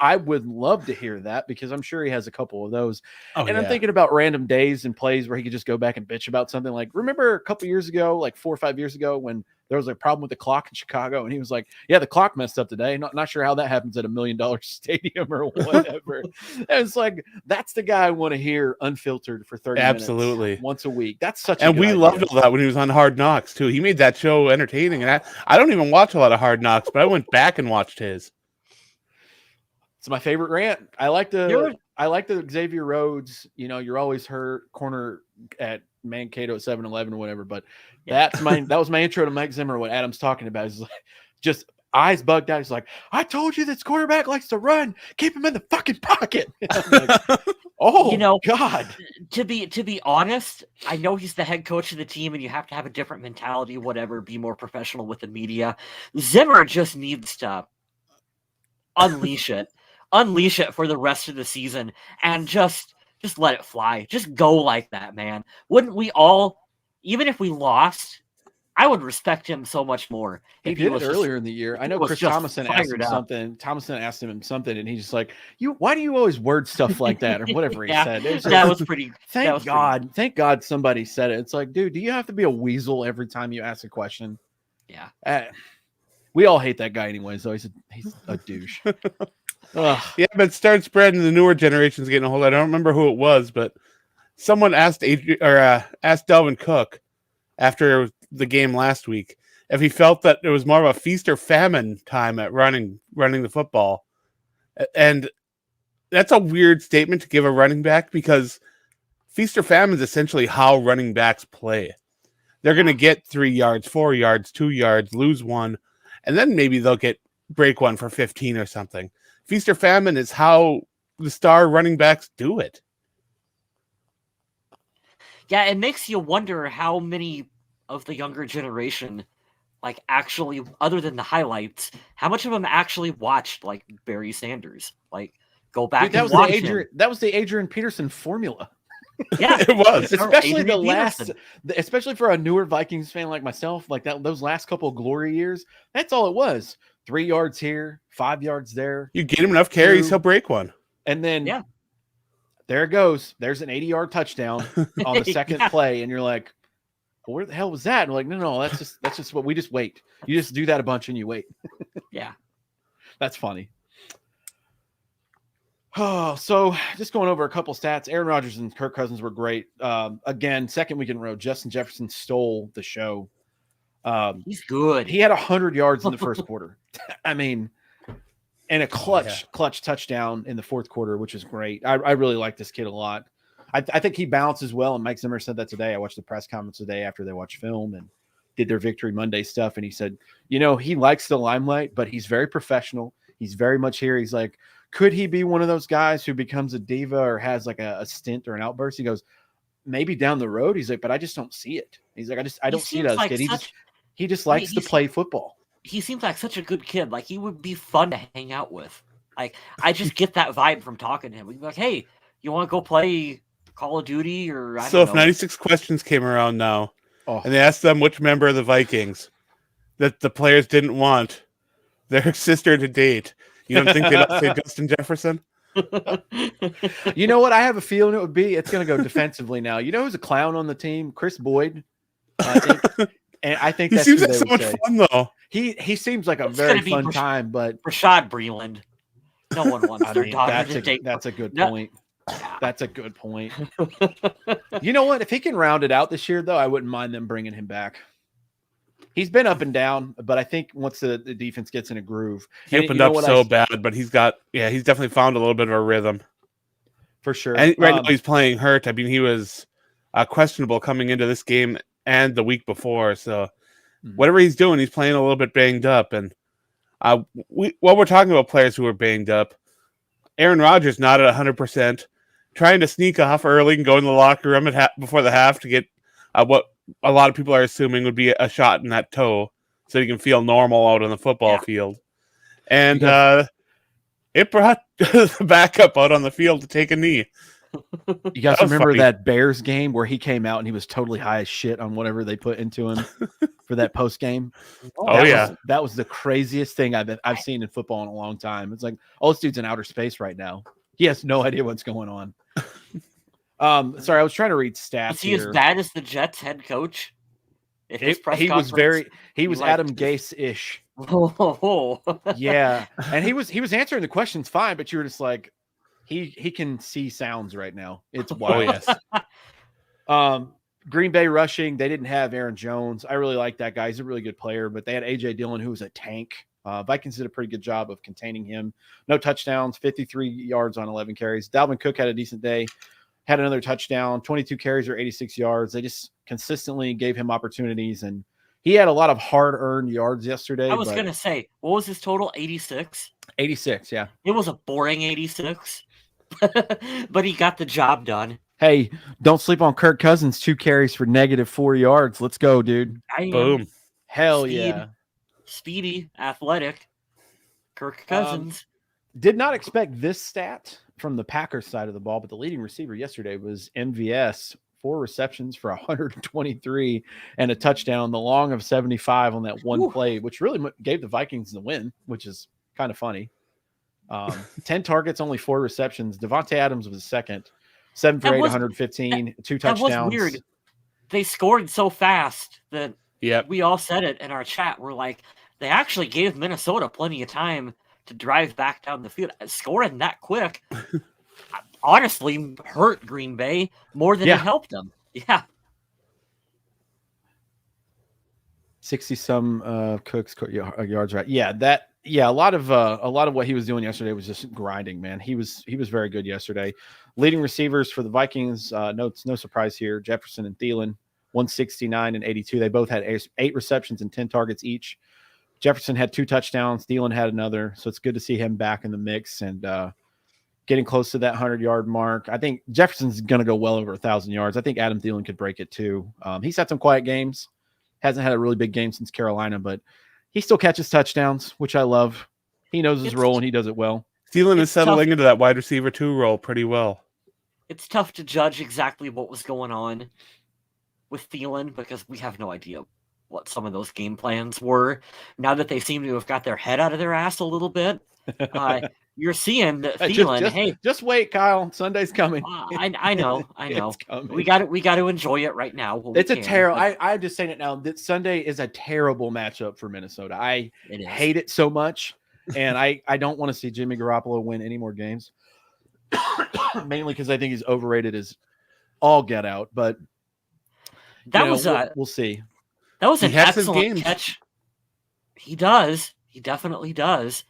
A: I would love to hear that, because I'm sure he has a couple of those. I'm thinking about random days and plays where he could just go back and bitch about something. Like, remember a couple years ago, like 4 or 5 years ago, when there was a problem with the clock in Chicago, and he was like, yeah, the clock messed up today. Not sure how that happens at $1 million stadium or whatever. And it's like, that's the guy I want to hear unfiltered for 30 minutes once a week. That's such a good idea.
C: Loved all that when he was on Hard Knocks too. He made that show entertaining, and I don't even watch a lot of Hard Knocks, but I went back and watched his.
A: It's my favorite rant. I like the Xavier Rhodes, you're always hurt corner at Mankato at 7-Eleven or whatever, but that was my intro to Mike Zimmer. What Adam's talking about is like, just eyes bugged out. He's like, I told you this quarterback likes to run. Keep him in the fucking pocket. Like, God.
B: To be honest, I know he's the head coach of the team, and you have to have a different mentality, whatever, be more professional with the media. Zimmer just needs to unleash it for the rest of the season, and just let it fly. Just go like that, man. Wouldn't we all, even if we lost, I would respect him so much more.
A: He did it earlier in the year. I know Chris Thomason asked him something. Thomason asked him something, and he's just like, why do you always word stuff like that, or whatever he said?
B: That was pretty.
A: Thank God somebody said it. It's like, dude, do you have to be a weasel every time you ask a question?
B: Yeah.
A: We all hate that guy anyway, so he's a douche.
C: Yeah, but start spreading. The newer generation's getting a hold of it. I don't remember who it was, but someone asked Dalvin Cook after the game last week if he felt that it was more of a feast or famine time at running the football. And that's a weird statement to give a running back, because feast or famine is essentially how running backs play. They're going to get 3 yards, 4 yards, 2 yards, lose one, and then maybe they'll break one for 15 or something. Feast or famine is how the star running backs do it.
B: Yeah, it makes you wonder how many of the younger generation, like, actually, other than the highlights, how much of them actually watched, like, Barry Sanders? Like, go back
A: Dude, that
B: and
A: was the
B: watch him.
A: Adrian Peterson formula.
B: Yeah,
C: It was.
A: Especially
B: Adrian Peterson.
A: especially for a newer Vikings fan like myself, like those last couple of glory years, that's all it was. 3 yards here, 5 yards there.
C: You get him enough carries,
A: 2,
C: he'll break one.
A: and then
B: Yeah.
A: there it goes. There's an 80-yard touchdown on the second
B: Yeah.
A: play, and you're like, well, where the hell was that? And we're like, no, that's just what we just wait. You just do that a bunch and you wait.
B: Yeah.
A: That's funny. Oh, so just going over a couple stats. Aaron Rodgers and Kirk Cousins were great. Again, second week in a row, Justin Jefferson stole the show.
B: He's good.
A: He had 100 yards in the first quarter. I mean, and a clutch touchdown in the fourth quarter, which is great. I really like this kid a lot. I think he balances well, and Mike Zimmer said that today. I watched the press conference today after they watched film and did their Victory Monday stuff, and he said, he likes the limelight, but he's very professional. He's very much here. He's like, could he be one of those guys who becomes a diva or has like a stint or an outburst? He goes, maybe down the road. He's like, but I just don't see it. He's like, I don't see it as a kid. He just likes to play football.
B: He seems like such a good kid. Like, he would be fun to hang out with. Like, I just get that vibe from talking to him. We'd be like, hey, you want to go play Call of Duty or I don't know.
C: If 96 questions came around now,
A: Oh.
C: and they asked them which member of the Vikings that the players didn't want their sister to date, you don't think they'd say Justin Jefferson?
A: You know what? I have a feeling it's going to go defensively now. You know who's a clown on the team? Chris Boyd. I think
C: He
A: that's
C: seems
A: who
C: like
A: they
C: so
A: would
C: much
A: say.
C: fun, though.
A: He seems like a
B: It's
A: very
B: gonna be
A: fun time, but
B: Rashad Breeland. No one wants their daughter to date.
A: that's a good
B: No.
A: point. That's a good point. You know what? If he can round it out this year, though, I wouldn't mind them bringing him back. He's been up and down, but I think once the defense gets in a groove,
C: He opened up so bad, but he's definitely found a little bit of a rhythm.
A: For sure.
C: And right now he's playing hurt. I mean, he was questionable coming into this game and the week before. So whatever he's doing, he's playing a little bit banged up. And while we're talking about players who are banged up, Aaron Rodgers not at 100%, trying to sneak off early and go in the locker room before the half to get what a lot of people are assuming would be a shot in that toe so he can feel normal out on the football field. And it brought the backup out on the field to take a knee.
A: You guys remember that Bears game where he came out and he was totally high as shit on whatever they put into him for that post game? That was the craziest thing I've seen in football in a long time. It's like, this dude's in outer space right now. He has no idea what's going on. Sorry, I was trying to read stats.
B: Is he as bad as the Jets head coach?
A: He was Adam Gase-ish.
B: Oh.
A: Yeah, and he was answering the questions fine, but you were just like, he can see sounds right now. It's wild.
C: Yes.
A: Green Bay rushing, they didn't have Aaron Jones. I really like that guy. He's a really good player, but they had AJ Dillon, who was a tank. Vikings did a pretty good job of containing him. No touchdowns, 53 yards on 11 carries. Dalvin Cook had a decent day, had another touchdown, 22 carries or 86 yards. They just consistently gave him opportunities, and he had a lot of hard-earned yards yesterday.
B: I was going to say, what was his total? 86?
A: 86, yeah.
B: It was a boring 86, but he got the job done.
A: Hey, don't sleep on Kirk Cousins. 2 carries for -4 yards. Let's go, dude.
C: Boom.
A: Hell yeah.
B: Speedy, athletic. Kirk Cousins.
A: Did not expect this stat from the Packers side of the ball, but the leading receiver yesterday was MVS. 4 receptions for 123 and a touchdown, the long of 75 on that one play, which really gave the Vikings the win, which is kind of funny. 10 targets, only 4 receptions. Devontae Adams was second. 7 for 8, 115, 2 touchdowns.
B: That was weird. They scored so fast that we all said it in our chat. We're like, they actually gave Minnesota plenty of time to drive back down the field. Scoring that quick honestly hurt Green Bay more than it helped them. Yeah.
A: 60-some Cooks yards, right? A lot of what he was doing yesterday was just grinding, man. He was very good yesterday. Leading receivers for the Vikings, no surprise here, Jefferson and Thielen, 169 and 82. They both had 8 receptions and 10 targets each. Jefferson had 2 touchdowns. Thielen had another, so it's good to see him back in the mix. And getting close to that 100-yard mark. I think Jefferson's going to go well over 1,000 yards. I think Adam Thielen could break it too. He's had some quiet games. Hasn't had a really big game since Carolina, but he still catches touchdowns, which I love. He knows his role and he does it well.
C: Thielen is
B: It's
C: settling
B: tough.
C: into that wide receiver 2 role pretty well.
B: It's tough to judge exactly what was going on with Thielen because we have no idea what some of those game plans were. Now that they seem to have got their head out of their ass a little bit, you're seeing that Thielen.
A: Just wait, Kyle. Sunday's coming.
B: I know.
A: It's coming.
B: We got to enjoy it right now.
A: It's a terrible. I'm just saying it now. That Sunday is a terrible matchup for Minnesota. I hate it so much, and I don't want to see Jimmy Garoppolo win any more games. Mainly because I think he's overrated as all get out. But we'll see.
B: That was an excellent catch. He does. He definitely does.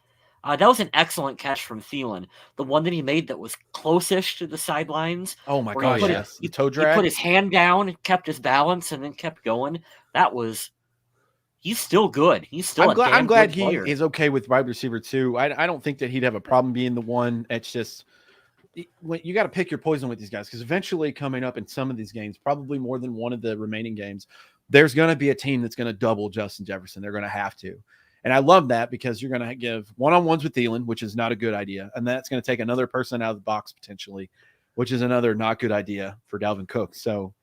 B: That was an excellent catch from Thielen. The one that he made that was closest to the sidelines.
A: Oh my God! Yes,
B: he
A: toe drag.
B: He put his hand down and kept his balance, and then kept going. He's still good. He's still.
A: I'm glad he is okay with wide receiver 2. I don't think that he'd have a problem being the one. It's just you got to pick your poison with these guys because eventually, coming up in some of these games, probably more than one of the remaining games, there's going to be a team that's going to double Justin Jefferson. They're going to have to. And I love that because you're going to give one-on-ones with Thielen, which is not a good idea. And that's going to take another person out of the box potentially, which is another not good idea for Dalvin Cook. So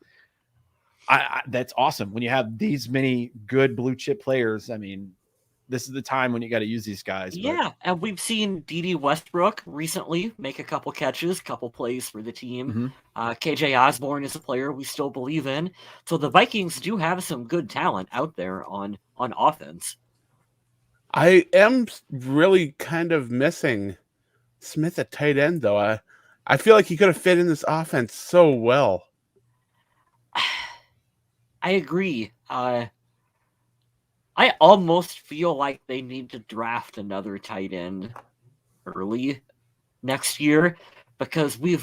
A: that's awesome. When you have these many good blue chip players, I mean, this is the time when you got to use these guys.
B: Yeah, and we've seen D.D. Westbrook recently make a couple catches, couple plays for the team.
A: Mm-hmm.
B: KJ Osborne is a player we still believe in. So the Vikings do have some good talent out there on offense.
C: I am really kind of missing Smith at tight end, though. I feel like he could have fit in this offense so well.
B: I agree. I almost feel like they need to draft another tight end early next year because we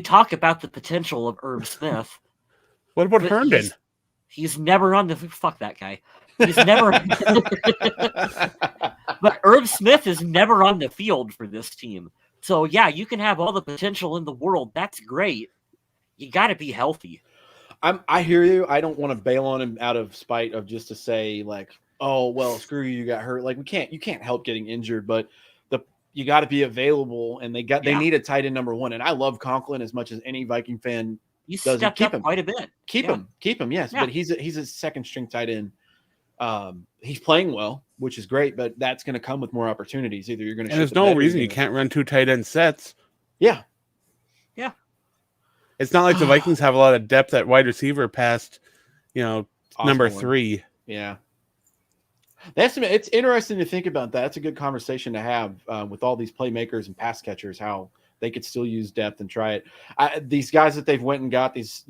B: talk about the potential of Herb Smith.
C: What about Herndon?
B: He's never on the fuck that guy. He's never. But Herb Smith is never on the field for this team. So yeah, you can have all the potential in the world. That's great. You got to be healthy.
A: I hear you. I don't want to bail on him out of spite of just to say like, oh well, screw you, you got hurt. Like you can't help getting injured, but you got to be available, and they need a tight end number 1. And I love Conklin as much as any Viking fan.
B: You stepped up quite a bit.
A: Keep him, yes. Yeah. But he's a second string tight end. He's playing well, which is great, but that's going to come with more opportunities. Either you're going to.
C: And there's no reason you can't run 2 tight end sets.
A: Yeah.
C: It's not like the Vikings have a lot of depth at wide receiver past, number 3.
A: Yeah. It's interesting to think about that. It's a good conversation to have with all these playmakers and pass catchers, how they could still use depth and try it. These guys that they've went and got, these,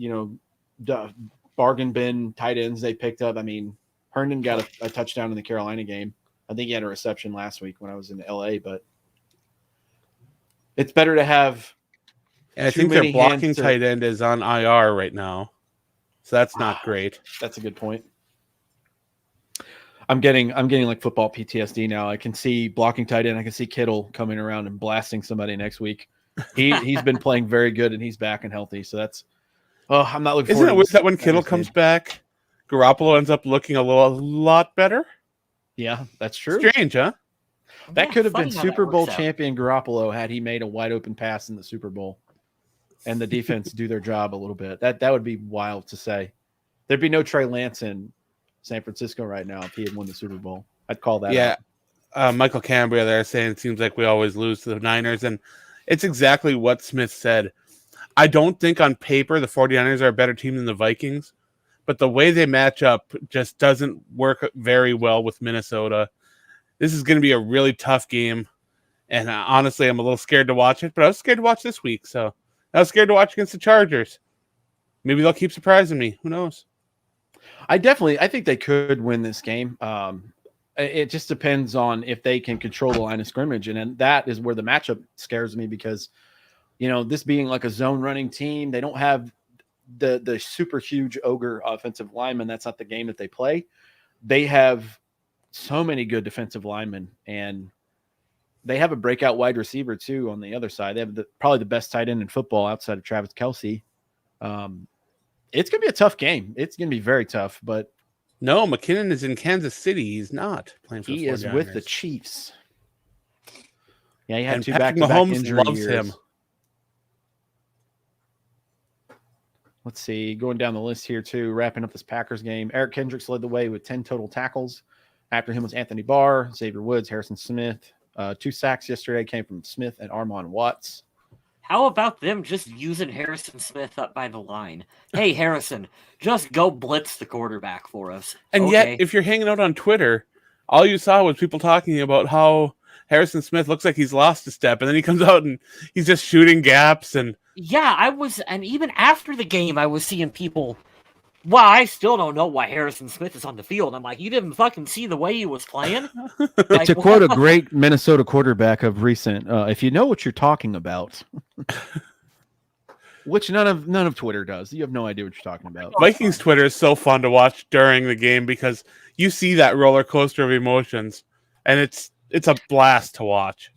A: bargain bin tight ends they picked up. I mean, Herndon got a touchdown in the Carolina game. I think he had a reception last week when I was in LA, but it's better to have.
C: And I think their blocking tight end is on IR right now. So that's not great.
A: That's a good point. I'm getting like football PTSD now. I can see blocking tight end. I can see Kittle coming around and blasting somebody next week. He's been playing very good and he's back and healthy. So that's I'm not looking forward.
C: Isn't it weird that when Kittle comes back, Garoppolo ends up looking a lot better?
A: Yeah, that's true.
C: Strange, huh?
A: That could have been Super Bowl champion Garoppolo had he made a wide open pass in the Super Bowl. And the defense do their job a little bit. That would be wild to say. There'd be no Trey Lance in San Francisco right now if he had won the Super Bowl. I'd call that.
C: Yeah. Michael Cambria there saying it seems like we always lose to the Niners. And it's exactly what Smith said. I don't think on paper the 49ers are a better team than the Vikings. But the way they match up just doesn't work very well with Minnesota. This is going to be a really tough game. And honestly, I'm a little scared to watch it. But I was scared to watch this week, so I was scared to watch against the Chargers. Maybe they'll keep surprising me. Who knows?
A: I think they could win this game. It just depends on if they can control the line of scrimmage. And that is where the matchup scares me because, this being like a zone running team, they don't have the super huge ogre offensive lineman. That's not the game that they play. They have so many good defensive linemen, and they have a breakout wide receiver too on the other side. They have probably the best tight end in football outside of Travis Kelce. It's going to be a tough game. It's going to be very tough, but
C: No, McKinnon is in Kansas City. He's not playing for the 49ers.
A: He is with the Chiefs. Yeah, he had
C: And
A: 2
C: Patrick
A: back-to-back
C: Mahomes
A: injury
C: loves
A: years.
C: him.
A: Let's see, going down the list here too, wrapping up this Packers game. Eric Kendricks led the way with 10 total tackles. After him was Anthony Barr, Xavier Woods, Harrison Smith. 2 sacks yesterday came from Smith and Armon Watts.
B: How about them just using Harrison Smith up by the line? Hey, Harrison, just go blitz the quarterback for us.
C: And yet, if you're hanging out on Twitter, all you saw was people talking about how Harrison Smith looks like he's lost a step, and then he comes out and he's just shooting gaps. And
B: yeah, and even after the game, I was seeing people. Well, I still don't know why Harrison Smith is on the field. I'm like, you didn't fucking see the way he was playing?
A: To quote a great Minnesota quarterback of recent, if you know what you're talking about, which none of Twitter does. You have no idea what you're talking about.
C: Vikings Twitter is so fun to watch during the game because you see that roller coaster of emotions, and it's a blast to watch.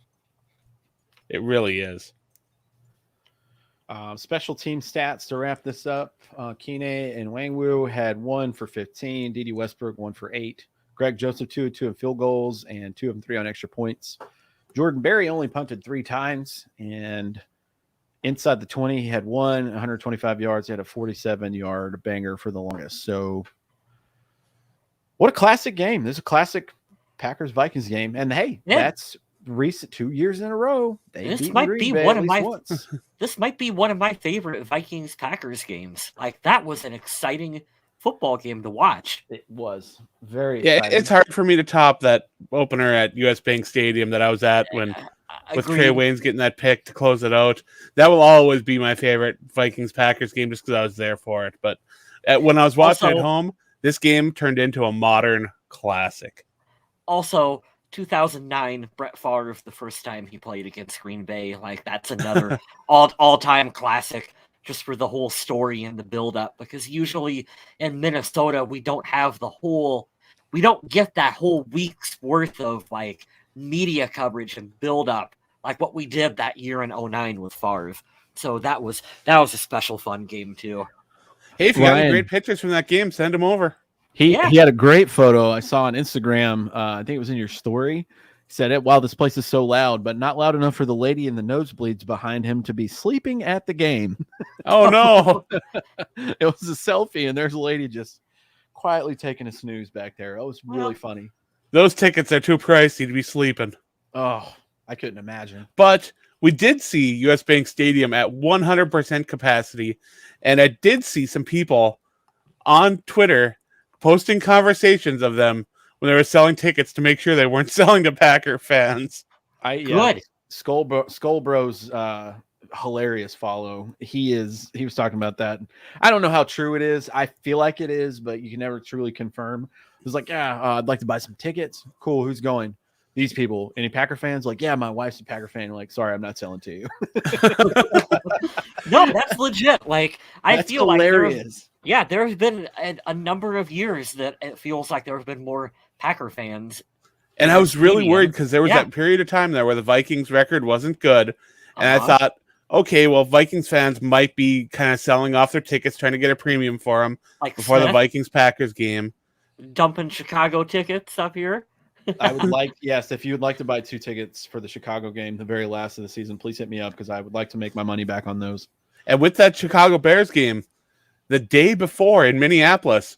C: It really is.
A: Special team stats to wrap this up. Kine and Wangwu had 1 for 15. Dede Westbrook 1 for 8. Greg Joseph 2 of 2 in field goals and 2 of them 3 on extra points. Jordan Berry only punted 3 times, and inside the 20 he had 125 yards. He had a 47-yard banger for the longest. So what a classic game. This is a classic Packers Vikings game, and hey, that's recent 2 years in a row.
B: This might be one of my favorite Vikings Packers games. Like, that was an exciting football game to watch.
A: It was very exciting.
C: It's hard for me to top that opener at US Bank Stadium that I was at when with Trey Waynes getting that pick to close it out. That will always be my favorite Vikings Packers game just because I was there for it. But when I was watching at home, this game turned into a modern classic.
B: Also, 2009, Brett Favre, the first time he played against Green Bay. Like, that's another all-time classic just for the whole story and the build-up. Because usually in Minnesota, we don't get that whole week's worth of, like, media coverage and build-up like what we did that year in 2009 with Favre. So that was a special fun game, too.
C: Hey, if you got any great pictures from that game, send them over.
A: He had a great photo I saw on Instagram. I think it was in your story. He said, wow, this place is so loud, but not loud enough for the lady in the nosebleeds behind him to be sleeping at the game.
C: Oh, no.
A: It was a selfie, and there's a lady just quietly taking a snooze back there. It was really funny.
C: Those tickets are too pricey to be sleeping.
A: Oh, I couldn't imagine.
C: But we did see US Bank Stadium at 100% capacity, and I did see some people on Twitter posting conversations of them when they were selling tickets to make sure they weren't selling to Packer fans.
B: Good.
A: Skullbro's hilarious follow. He was talking about that. I don't know how true it is. I feel like it is, but you can never truly confirm. It was like, I'd like to buy some tickets. Cool. Who's going? These people. Any Packer fans? Like, yeah, my wife's a Packer fan. Like, sorry, I'm not selling to you.
B: No, that's legit. Like, I feel
A: hilarious.
B: Like there's been a number of years that it feels like there have been more Packer fans.
C: And I was really worried because there was that period of time there where the Vikings record wasn't good. And I thought, okay, well, Vikings fans might be kind of selling off their tickets, trying to get a premium for them before the Vikings-Packers game.
B: Dumping Chicago tickets up here.
A: I would like, yes, if you would like to buy 2 tickets for the Chicago game, the very last of the season, please hit me up because I would like to make my money back on those.
C: And with that Chicago Bears game, the day before in Minneapolis,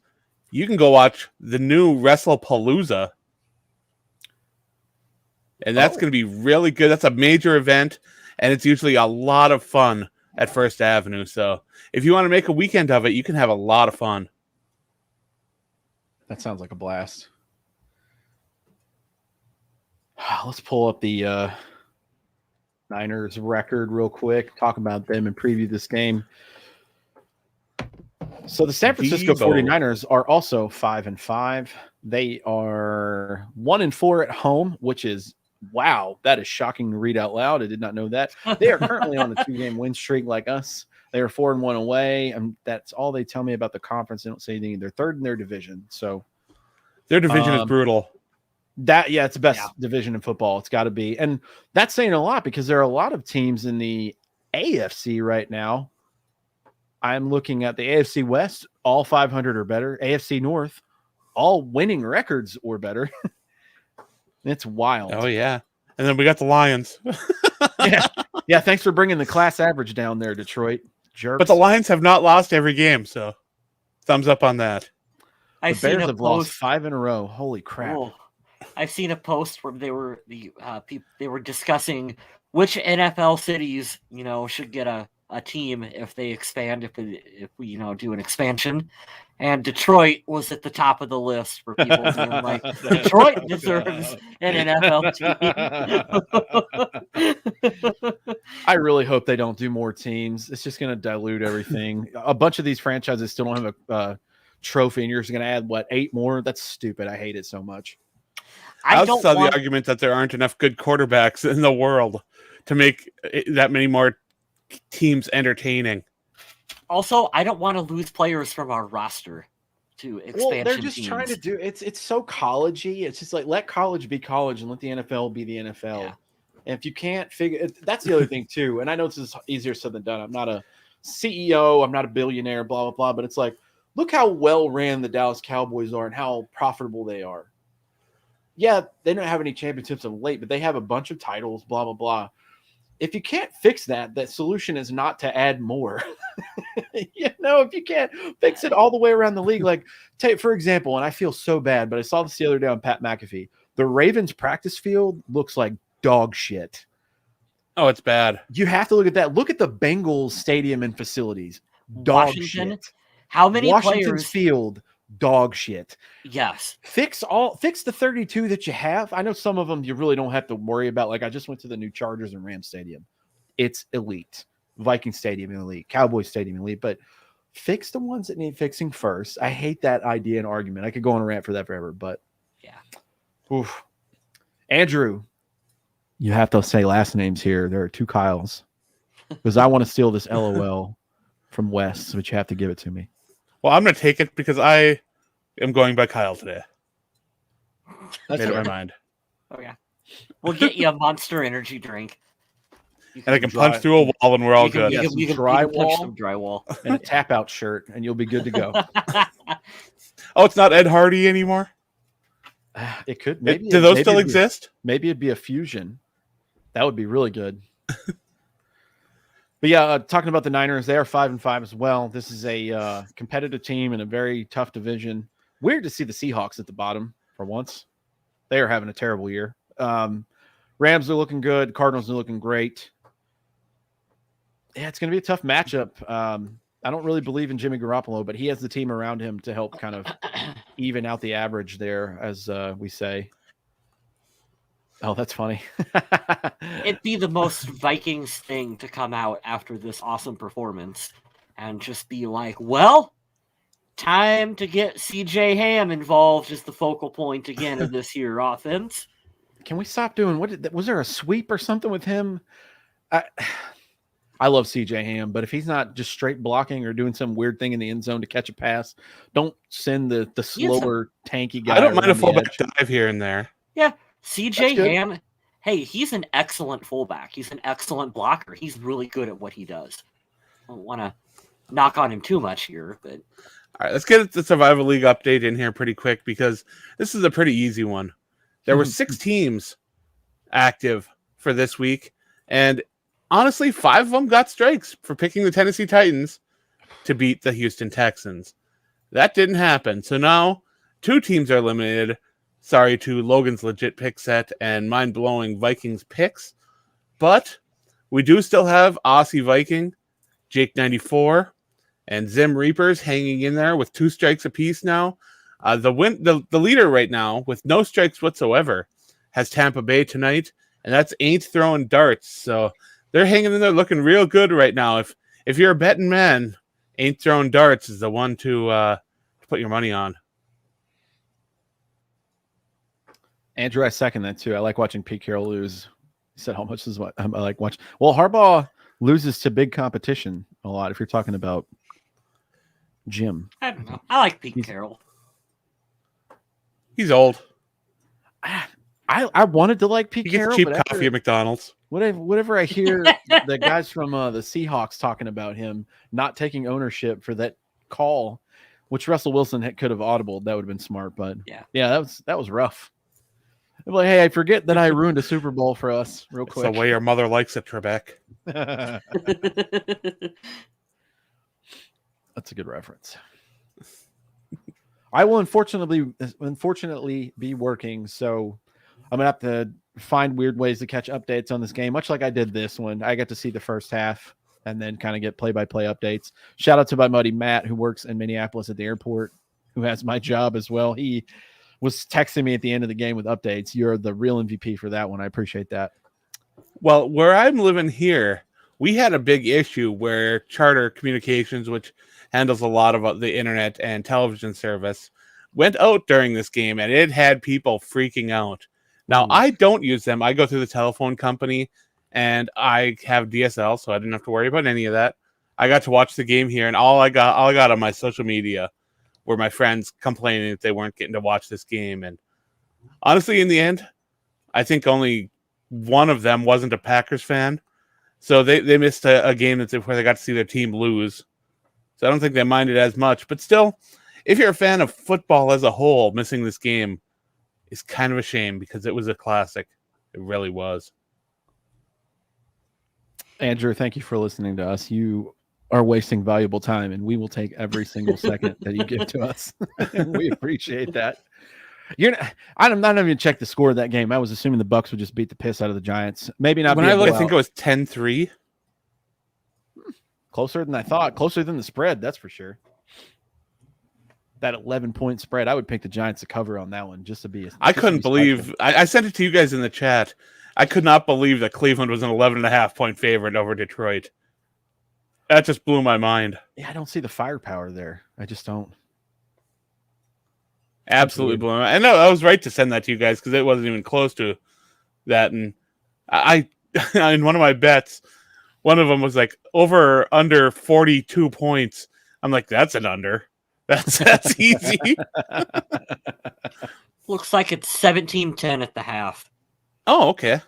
C: you can go watch the new WrestlePalooza. And that's going to be really good. That's a major event, and it's usually a lot of fun at First Avenue. So if you want to make a weekend of it, you can have a lot of fun.
A: That sounds like a blast. Let's pull up the Niners record real quick, talk about them and preview this game. So the San Francisco 49ers are also 5-5. They are 1-4 at home, which is, wow, that is shocking to read out loud. I did not know that. They are currently on a 2-game win streak like us. They are 4-1 away, and that's all they tell me about the conference. They don't say anything. They're 3rd in their division. So
C: their division is brutal.
A: It's the best division in football. It's got to be. And that's saying a lot because there are a lot of teams in the AFC right now. I'm looking at the AFC West, all 500 or better. AFC North, all winning records or better. It's wild.
C: Oh, yeah. And then we got the Lions.
A: Yeah, thanks for bringing the class average down there, Detroit. Jerks.
C: But the Lions have not lost every game, so thumbs up on that.
A: The Bears have lost 5 in a row. Holy crap.
B: Oh, I've seen a post where they were discussing which NFL cities, should get a team if they expand, if we do an expansion. And Detroit was at the top of the list for people being like, Detroit deserves an NFL team.
A: I really hope they don't do more teams. It's just going to dilute everything. A bunch of these franchises still don't have a trophy, and you're just going to add, 8 more? That's stupid. I hate it so much.
C: I also saw the argument that there aren't enough good quarterbacks in the world to make that many more teams entertaining.
B: Also, I don't want to lose players from our roster to expansion.
A: Well, they're just
B: teams.
A: trying to do it's so collegey. It's just like let college be college and let the NFL be the NFL. Yeah. And if you can't figure, that's the other thing too. And I know this is easier said than done. I'm not a CEO. I'm not a billionaire. Blah blah blah. But it's like, look how well ran the Dallas Cowboys are and how profitable they are. Yeah, they don't have any championships of late, but they have a bunch of titles. Blah blah blah. If you can't fix that solution is not to add more. If you can't fix it all the way around the league, like take for example, and I feel so bad, but I saw this the other day on Pat McAfee. The Ravens practice field looks like dog shit.
C: Oh, it's bad.
A: You have to look at that. Look at the Bengals stadium and facilities. Dog shit.
B: How many
A: Washington's
B: players?
A: Field, dog shit.
B: Yes.
A: Fix the 32 that you have. I know some of them you really don't have to worry about. Like I just went to the new Chargers and Rams stadium. It's elite. Viking Stadium elite. Cowboys Stadium elite. But fix the ones that need fixing first. I hate that idea and argument. I could go on a rant for that forever, but
B: yeah.
A: Oof. Andrew, you have to say last names here. There are 2 Kyles. Because I want to steal this LOL from Wes, but you have to give it to me.
C: Well, I'm going to take it because I am going by Kyle today.
A: That's
C: made up my mind.
B: Oh, yeah. We'll get you a Monster Energy drink.
C: And I can punch through a wall and we're all good.
B: You can punch some drywall.
A: And a tap-out shirt, and you'll be good to go.
C: Oh, it's not Ed Hardy anymore?
A: It could. Maybe.
C: Do those still exist?
A: Maybe it'd be a fusion. That would be really good. But yeah, talking about the Niners, they are 5-5 as well. This is a competitive team in a very tough division. Weird to see the Seahawks at the bottom for once. They are having a terrible year. Rams are looking good. Cardinals are looking great. Yeah, it's going to be a tough matchup. I don't really believe in Jimmy Garoppolo, but he has the team around him to help kind of even out the average there, as we say. Oh, that's funny.
B: It'd be the most Vikings thing to come out after this awesome performance and just be like, well, time to get CJ Ham involved as the focal point again of this year offense.
A: Can we stop doing was there a sweep or something with him? I love CJ Ham, but if he's not just straight blocking or doing some weird thing in the end zone to catch a pass, don't send the slower, tanky guy.
C: I don't mind a fullback dive here and there.
B: Yeah. CJ Ham, hey, he's an excellent fullback. He's an excellent blocker. He's really good at what he does. I don't want to knock on him too much here, but
C: all right, let's get the Survival League update in here pretty quick because this is a pretty easy one. There were 6 teams active for this week, and honestly, 5 of them got strikes for picking the Tennessee Titans to beat the Houston Texans. That didn't happen. So now 2 teams are eliminated. Sorry to Logan's legit pick set and mind-blowing Vikings picks. But we do still have Aussie Viking, Jake 94, and Zim Reapers hanging in there with 2 strikes apiece now. The leader right now, with no strikes whatsoever, has Tampa Bay tonight, and that's Ain't Throwing Darts. So they're hanging in there looking real good right now. If you're a betting man, Ain't Throwing Darts is the one to put your money on.
A: Andrew, I second that too. I like watching Pete Carroll lose. He said how much is what I like watch. Well, Harbaugh loses to big competition a lot. If you're talking about Jim,
B: I don't know. I like Pete Carroll.
C: He's old.
A: I wanted to like Pete
C: He gets
A: Carroll,
C: cheap
A: but
C: coffee at McDonald's.
A: whatever I hear the guys from the Seahawks talking about him not taking ownership for that call, which Russell Wilson could have audibled, that would have been smart. But yeah, that was rough. I'm like, hey, I forget that I ruined a Super Bowl for us real
C: It's
A: quick.
C: the way your mother likes it, Trebek.
A: That's a good reference. I will unfortunately be working, so I'm gonna have to find weird ways to catch updates on this game, much like I did this one. I got to see the first half and then kind of get play-by-play updates. Shout out to my buddy Matt, who works in Minneapolis at the airport, who has my job as well. He was texting me at the end of the game with updates. You're the real MVP for that one. I appreciate that.
C: Well, where I'm living here, we had a big issue where Charter Communications, which handles a lot of the internet and television service, went out during this game, and it had people freaking out. Now, I don't use them. I go through the telephone company, and I have DSL, so I didn't have to worry about any of that. I got to watch the game here, and all I got on my social media were my friends complaining that they weren't getting to watch this game. And honestly, in the end, I think only one of them wasn't a Packers fan, so they missed a game where they got to see their team lose. So I don't think they minded as much. But still, if you're a fan of football as a whole, missing this game is kind of a shame because it was a classic. It really was.
A: Andrew, thank you for listening to us. You are wasting valuable time, and we will take every single second that you give to us. We appreciate that. I'm not even check the score of that game. I was assuming the Bucs would just beat the piss out of the Giants. Maybe not.
C: When I looked, I think it was 10-3.
A: Closer than I thought. Closer than the spread, that's for sure. That 11-point spread, I would pick the Giants to cover on that one just to be.
C: I couldn't believe. I sent it to you guys in the chat. I could not believe that Cleveland was an 11.5-point favorite over Detroit. That just blew my mind.
A: Yeah, I don't see the firepower there. I just don't.
C: Absolutely blew my mind. I know I was right to send that to you guys because it wasn't even close to that. And I in one of my bets, one of them was like over or under 42 points. I'm like, that's an under. That's easy.
B: Looks like it's 17-10 at the half.
C: Oh, okay.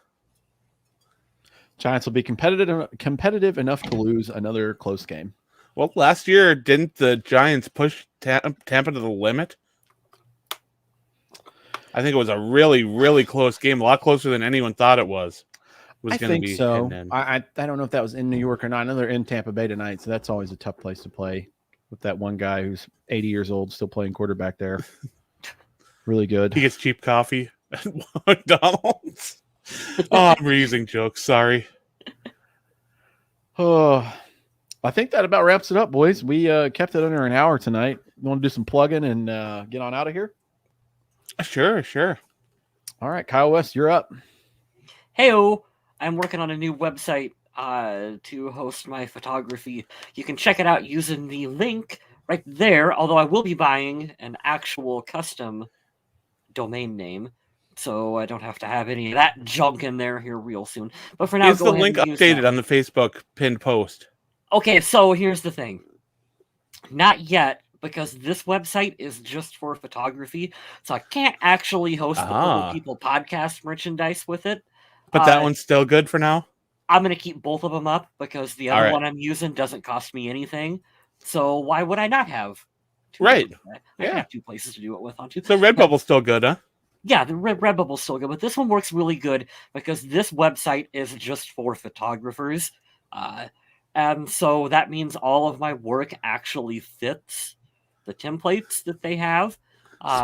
A: Giants will be competitive enough to lose another close game.
C: Well, last year, didn't the Giants push Tampa to the limit? I think it was a really, really close game, a lot closer than anyone thought it was.
A: I think so. I don't know if that was in New York or not. I know they're in Tampa Bay tonight, so that's always a tough place to play with that one guy who's 80 years old still playing quarterback there. Really good.
C: He gets cheap coffee at McDonald's. Oh, I'm reusing jokes. Sorry.
A: Oh, I think that about wraps it up, boys. We kept it under an hour tonight. You want to do some plugging and get on out of here?
C: Sure.
A: All right, Kyle West, you're up.
B: Hey-o, I'm working on a new website to host my photography. You can check it out using the link right there, although I will be buying an actual custom domain name, so I don't have to have any of that junk in there here real soon. But for now,
C: is the link updated on the Facebook pinned post?
B: Okay, so here's the thing. Not yet, because this website is just for photography, so I can't actually host the Little People podcast merchandise with it.
C: But that one's still good for now?
B: I'm going to keep both of them up because the other one I'm using doesn't cost me anything. So why would I not have two?
C: Right.
B: I have two places to do it with on two.
C: So Redbubble's still good, huh?
B: Yeah, the Redbubble's still good, but this one works really good because this website is just for photographers. And so that means all of my work actually fits the templates that they have.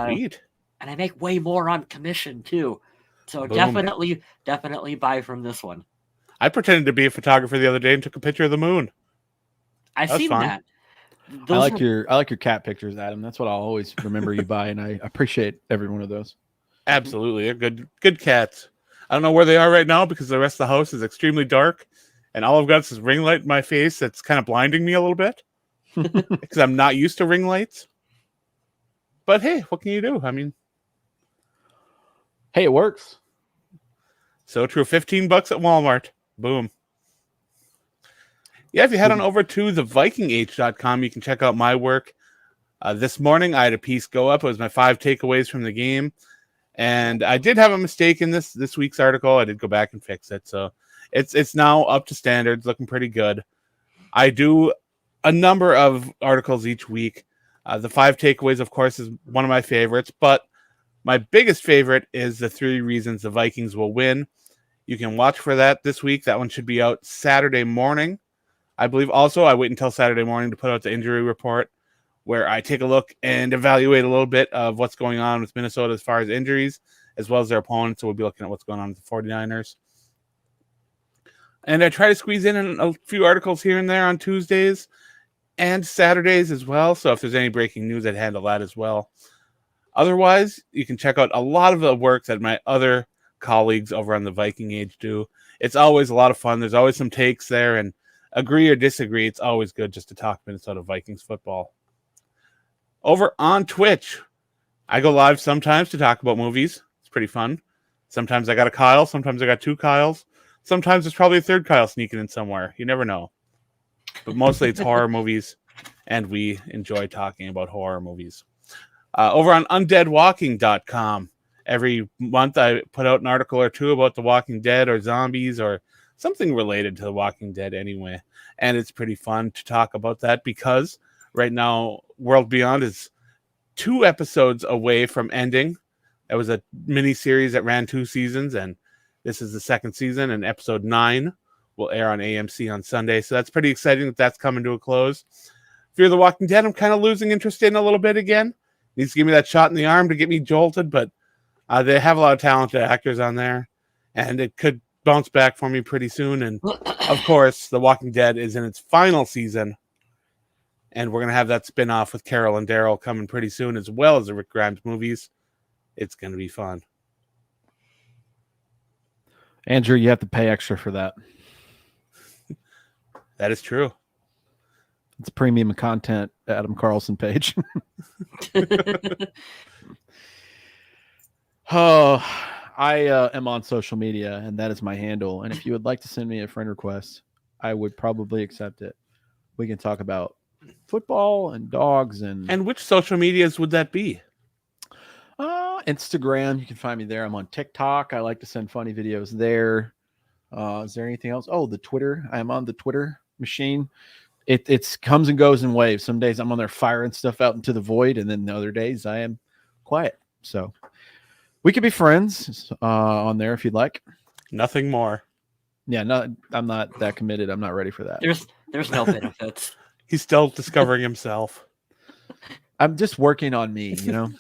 C: Sweet.
B: And I make way more on commission too. So
C: Boom.
B: definitely buy from this one.
C: I pretended to be a photographer the other day and took a picture of the moon.
B: I've seen that.
A: I like your cat pictures, Adam. That's what I'll always remember you by, and I appreciate every one of those.
C: Absolutely. They're good cats. I don't know where they are right now because the rest of the house is extremely dark, and all I've got is this ring light in my face that's kind of blinding me a little bit because I'm not used to ring lights. But hey, what can you do? I mean,
A: hey, it works.
C: So true. $15 at Walmart. Boom. Yeah, if you head on over to thevikingh.com, you can check out my work. This morning, I had a piece go up. It was my 5 takeaways from the game. And I did have a mistake in this week's article. I did go back and fix it. So it's now up to standards, looking pretty good. I do a number of articles each week. The 5 takeaways, of course, is one of my favorites, but my biggest favorite is the 3 reasons the Vikings will win. You can watch for that this week. That one should be out Saturday morning, I believe. Also, I wait until Saturday morning to put out the injury report, where I take a look and evaluate a little bit of what's going on with Minnesota as far as injuries, as well as their opponents. So we'll be looking at what's going on with the 49ers. And I try to squeeze in a few articles here and there on Tuesdays and Saturdays as well. So if there's any breaking news, I'd handle that as well. Otherwise, you can check out a lot of the work that my other colleagues over on the Viking Age do. It's always a lot of fun. There's always some takes there, and agree or disagree, it's always good just to talk Minnesota Vikings football. Over on Twitch, I go live sometimes to talk about movies. It's pretty fun. Sometimes I got a Kyle. Sometimes I got 2 Kyles. Sometimes there's probably a 3rd Kyle sneaking in somewhere. You never know. But mostly it's horror movies, and we enjoy talking about horror movies. Over on undeadwalking.com, every month I put out an article or 2 about The Walking Dead or zombies or something related to The Walking Dead anyway. And it's pretty fun to talk about that because right now World Beyond is 2 episodes away from ending. It was a mini series that ran 2 seasons, and this is the 2nd season, and episode 9 will air on AMC on Sunday. So that's pretty exciting that that's coming to a close. Fear the Walking Dead, I'm kind of losing interest in a little bit again. Needs to give me that shot in the arm to get me jolted, but they have a lot of talented actors on there, and it could bounce back for me pretty soon. And of course, The Walking Dead is in its final season, and we're going to have that spin-off with Carol and Daryl coming pretty soon, as well as the Rick Grimes movies. It's going to be fun.
A: Andrew, you have to pay extra for that.
C: That is true.
A: It's premium content, Adam Carlson page. Oh, I am on social media, and that is my handle. And if you would like to send me a friend request, I would probably accept it. We can talk about football and dogs and
C: which social medias would that be?
A: Instagram. You can find me there. I'm on TikTok. I like to send funny videos there. Is there anything else? Oh, the Twitter. I am on the Twitter machine. It comes and goes in waves. Some days I'm on there firing stuff out into the void, and then the other days I am quiet. So we could be friends on there if you'd like.
C: Nothing more.
A: Yeah, I'm not that committed. I'm not ready for that.
B: There's no benefits.
C: He's still discovering himself.
A: I'm just working on me, you know.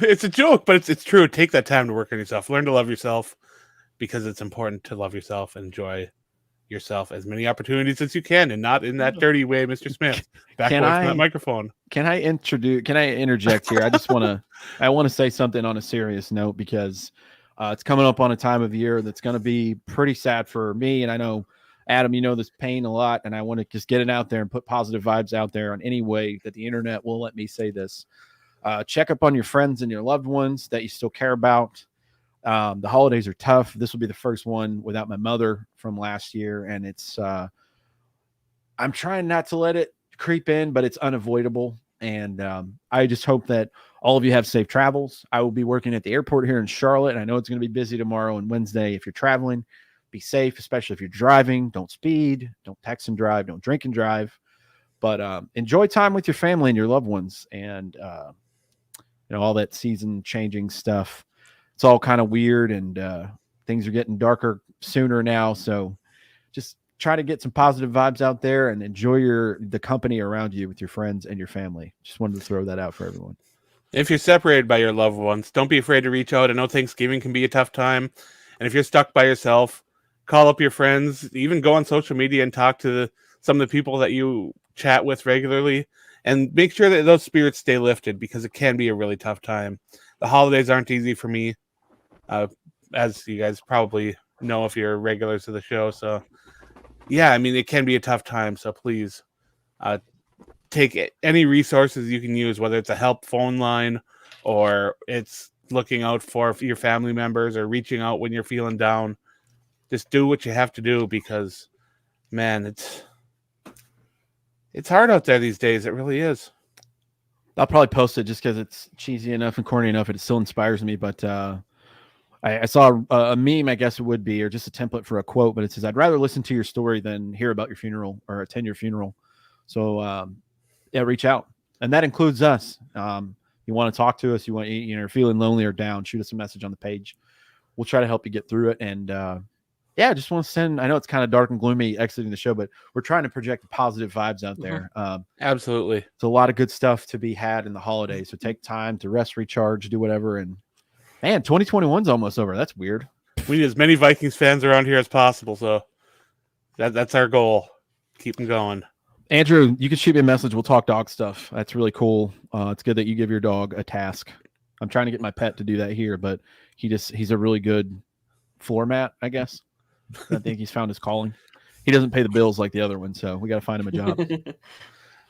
C: It's a joke, but it's true. Take that time to work on yourself. Learn to love yourself, because it's important to love yourself and enjoy yourself as many opportunities as you can, and not in that dirty way, Mr. Smith. Back away from that microphone.
A: Can I interject here? I want to say something on a serious note, because it's coming up on a time of year that's going to be pretty sad for me. And I know, Adam, you know this pain a lot, and I want to just get it out there and put positive vibes out there on any way that the internet will let me say this. Check up on your friends and your loved ones that you still care about. The holidays are tough. This will be the first one without my mother from last year, and it's I'm trying not to let it creep in, but it's unavoidable. And I just hope that all of you have safe travels. I will be working at the airport here in Charlotte, and I know it's going to be busy tomorrow and Wednesday. If you're traveling, be safe, especially if you're driving. Don't speed, don't text and drive, don't drink and drive, but enjoy time with your family and your loved ones. And all that season changing stuff, it's all kind of weird, and things are getting darker sooner now. So just try to get some positive vibes out there and enjoy the company around you with your friends and your family. Just wanted to throw that out for everyone.
C: If you're separated by your loved ones, don't be afraid to reach out. I know Thanksgiving can be a tough time. And if you're stuck by yourself, call up your friends, even go on social media and talk to some of the people that you chat with regularly, and make sure that those spirits stay lifted, because it can be a really tough time. The holidays aren't easy for me, as you guys probably know if you're regulars of the show. So, yeah, I mean, it can be a tough time. So please take any resources you can use, whether it's a help phone line or it's looking out for your family members or reaching out when you're feeling down. Just do what you have to do, because, man, it's hard out there these days. It really is.
A: I'll probably post it just because it's cheesy enough and corny enough. It still inspires me. But I saw a meme, I guess it would be, or just a template for a quote. But it says, "I'd rather listen to your story than hear about your funeral or attend your funeral." So yeah, reach out, and that includes us. You want to talk to us? You're feeling lonely or down? Shoot us a message on the page. We'll try to help you get through it. And yeah, just want to send. I know it's kind of dark and gloomy exiting the show, but we're trying to project positive vibes out there.
C: Absolutely.
A: It's a lot of good stuff to be had in the holidays. So take time to rest, recharge, do whatever. And man, 2021's almost over. That's weird.
C: We need as many Vikings fans around here as possible. So that's our goal. Keep them going.
A: Andrew, you can shoot me a message. We'll talk dog stuff. That's really cool. It's good that you give your dog a task. I'm trying to get my pet to do that here, but he's a really good floor mat, I guess. I think he's found his calling. He doesn't pay the bills like the other one, so we got to find him a job.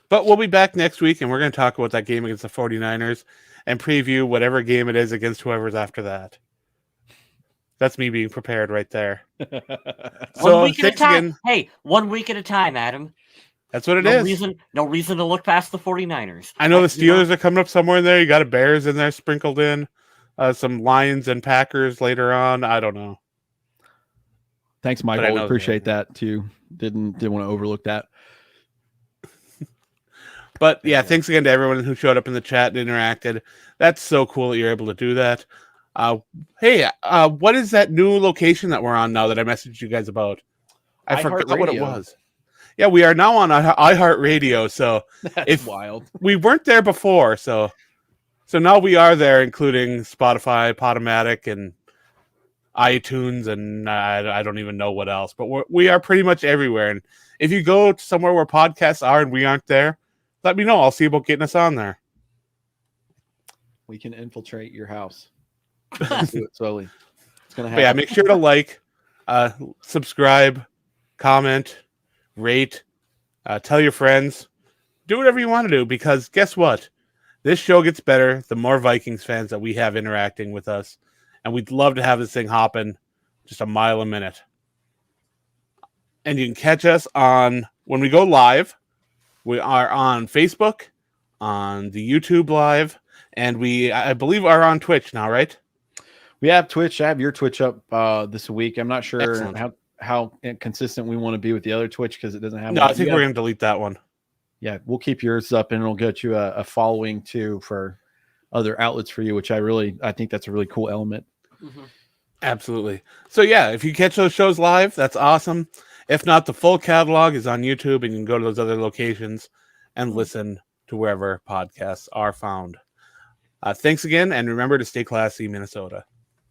C: But we'll be back next week, and we're going to talk about that game against the 49ers and preview whatever game it is against whoever's after that. That's me being prepared right there.
B: So 1 week at a time. Again. Hey, 1 week at a time, Adam.
C: That's what it is.
B: No reason to look past the 49ers.
C: I know the Steelers are coming up somewhere in there. You got a Bears in there sprinkled in. Some Lions and Packers later on. I don't know.
A: Thanks, Michael. I appreciate that too. Didn't want to overlook that.
C: But yeah, thanks again to everyone who showed up in the chat and interacted. That's so cool that you're able to do that. Hey, what is that new location that we're on now that I messaged you guys about? I forgot what it was. Yeah, we are now on iHeartRadio. So
A: that's wild.
C: We weren't there before, so now we are there, including Spotify, Podomatic, and iTunes, and I don't even know what else. But we are pretty much everywhere. And if you go to somewhere where podcasts are and we aren't there, let me know. I'll see about getting us on there.
A: We can infiltrate your house. Do it slowly. It's gonna happen.
C: But yeah, make sure to like, subscribe, comment, rate, tell your friends. Do whatever you want to do, because guess what? This show gets better the more Vikings fans that we have interacting with us. And we'd love to have this thing hopping just a mile a minute. And you can catch us on when we go live. We are on Facebook, on the YouTube live, and I believe, are on Twitch now, right?
A: We have Twitch. I have your Twitch up this week. I'm not sure
C: Excellent.
A: how consistent we want to be with the other Twitch because it doesn't have.
C: No, I think we're going to delete that one.
A: Yeah, we'll keep yours up, and it'll get you a following too for other outlets for you, which I think that's a really cool element.
B: Mm-hmm.
C: Absolutely. So yeah, if you catch those shows live, that's awesome. If not, the full catalog is on YouTube, and you can go to those other locations and listen to wherever podcasts are found. Thanks again, and remember to stay classy, Minnesota.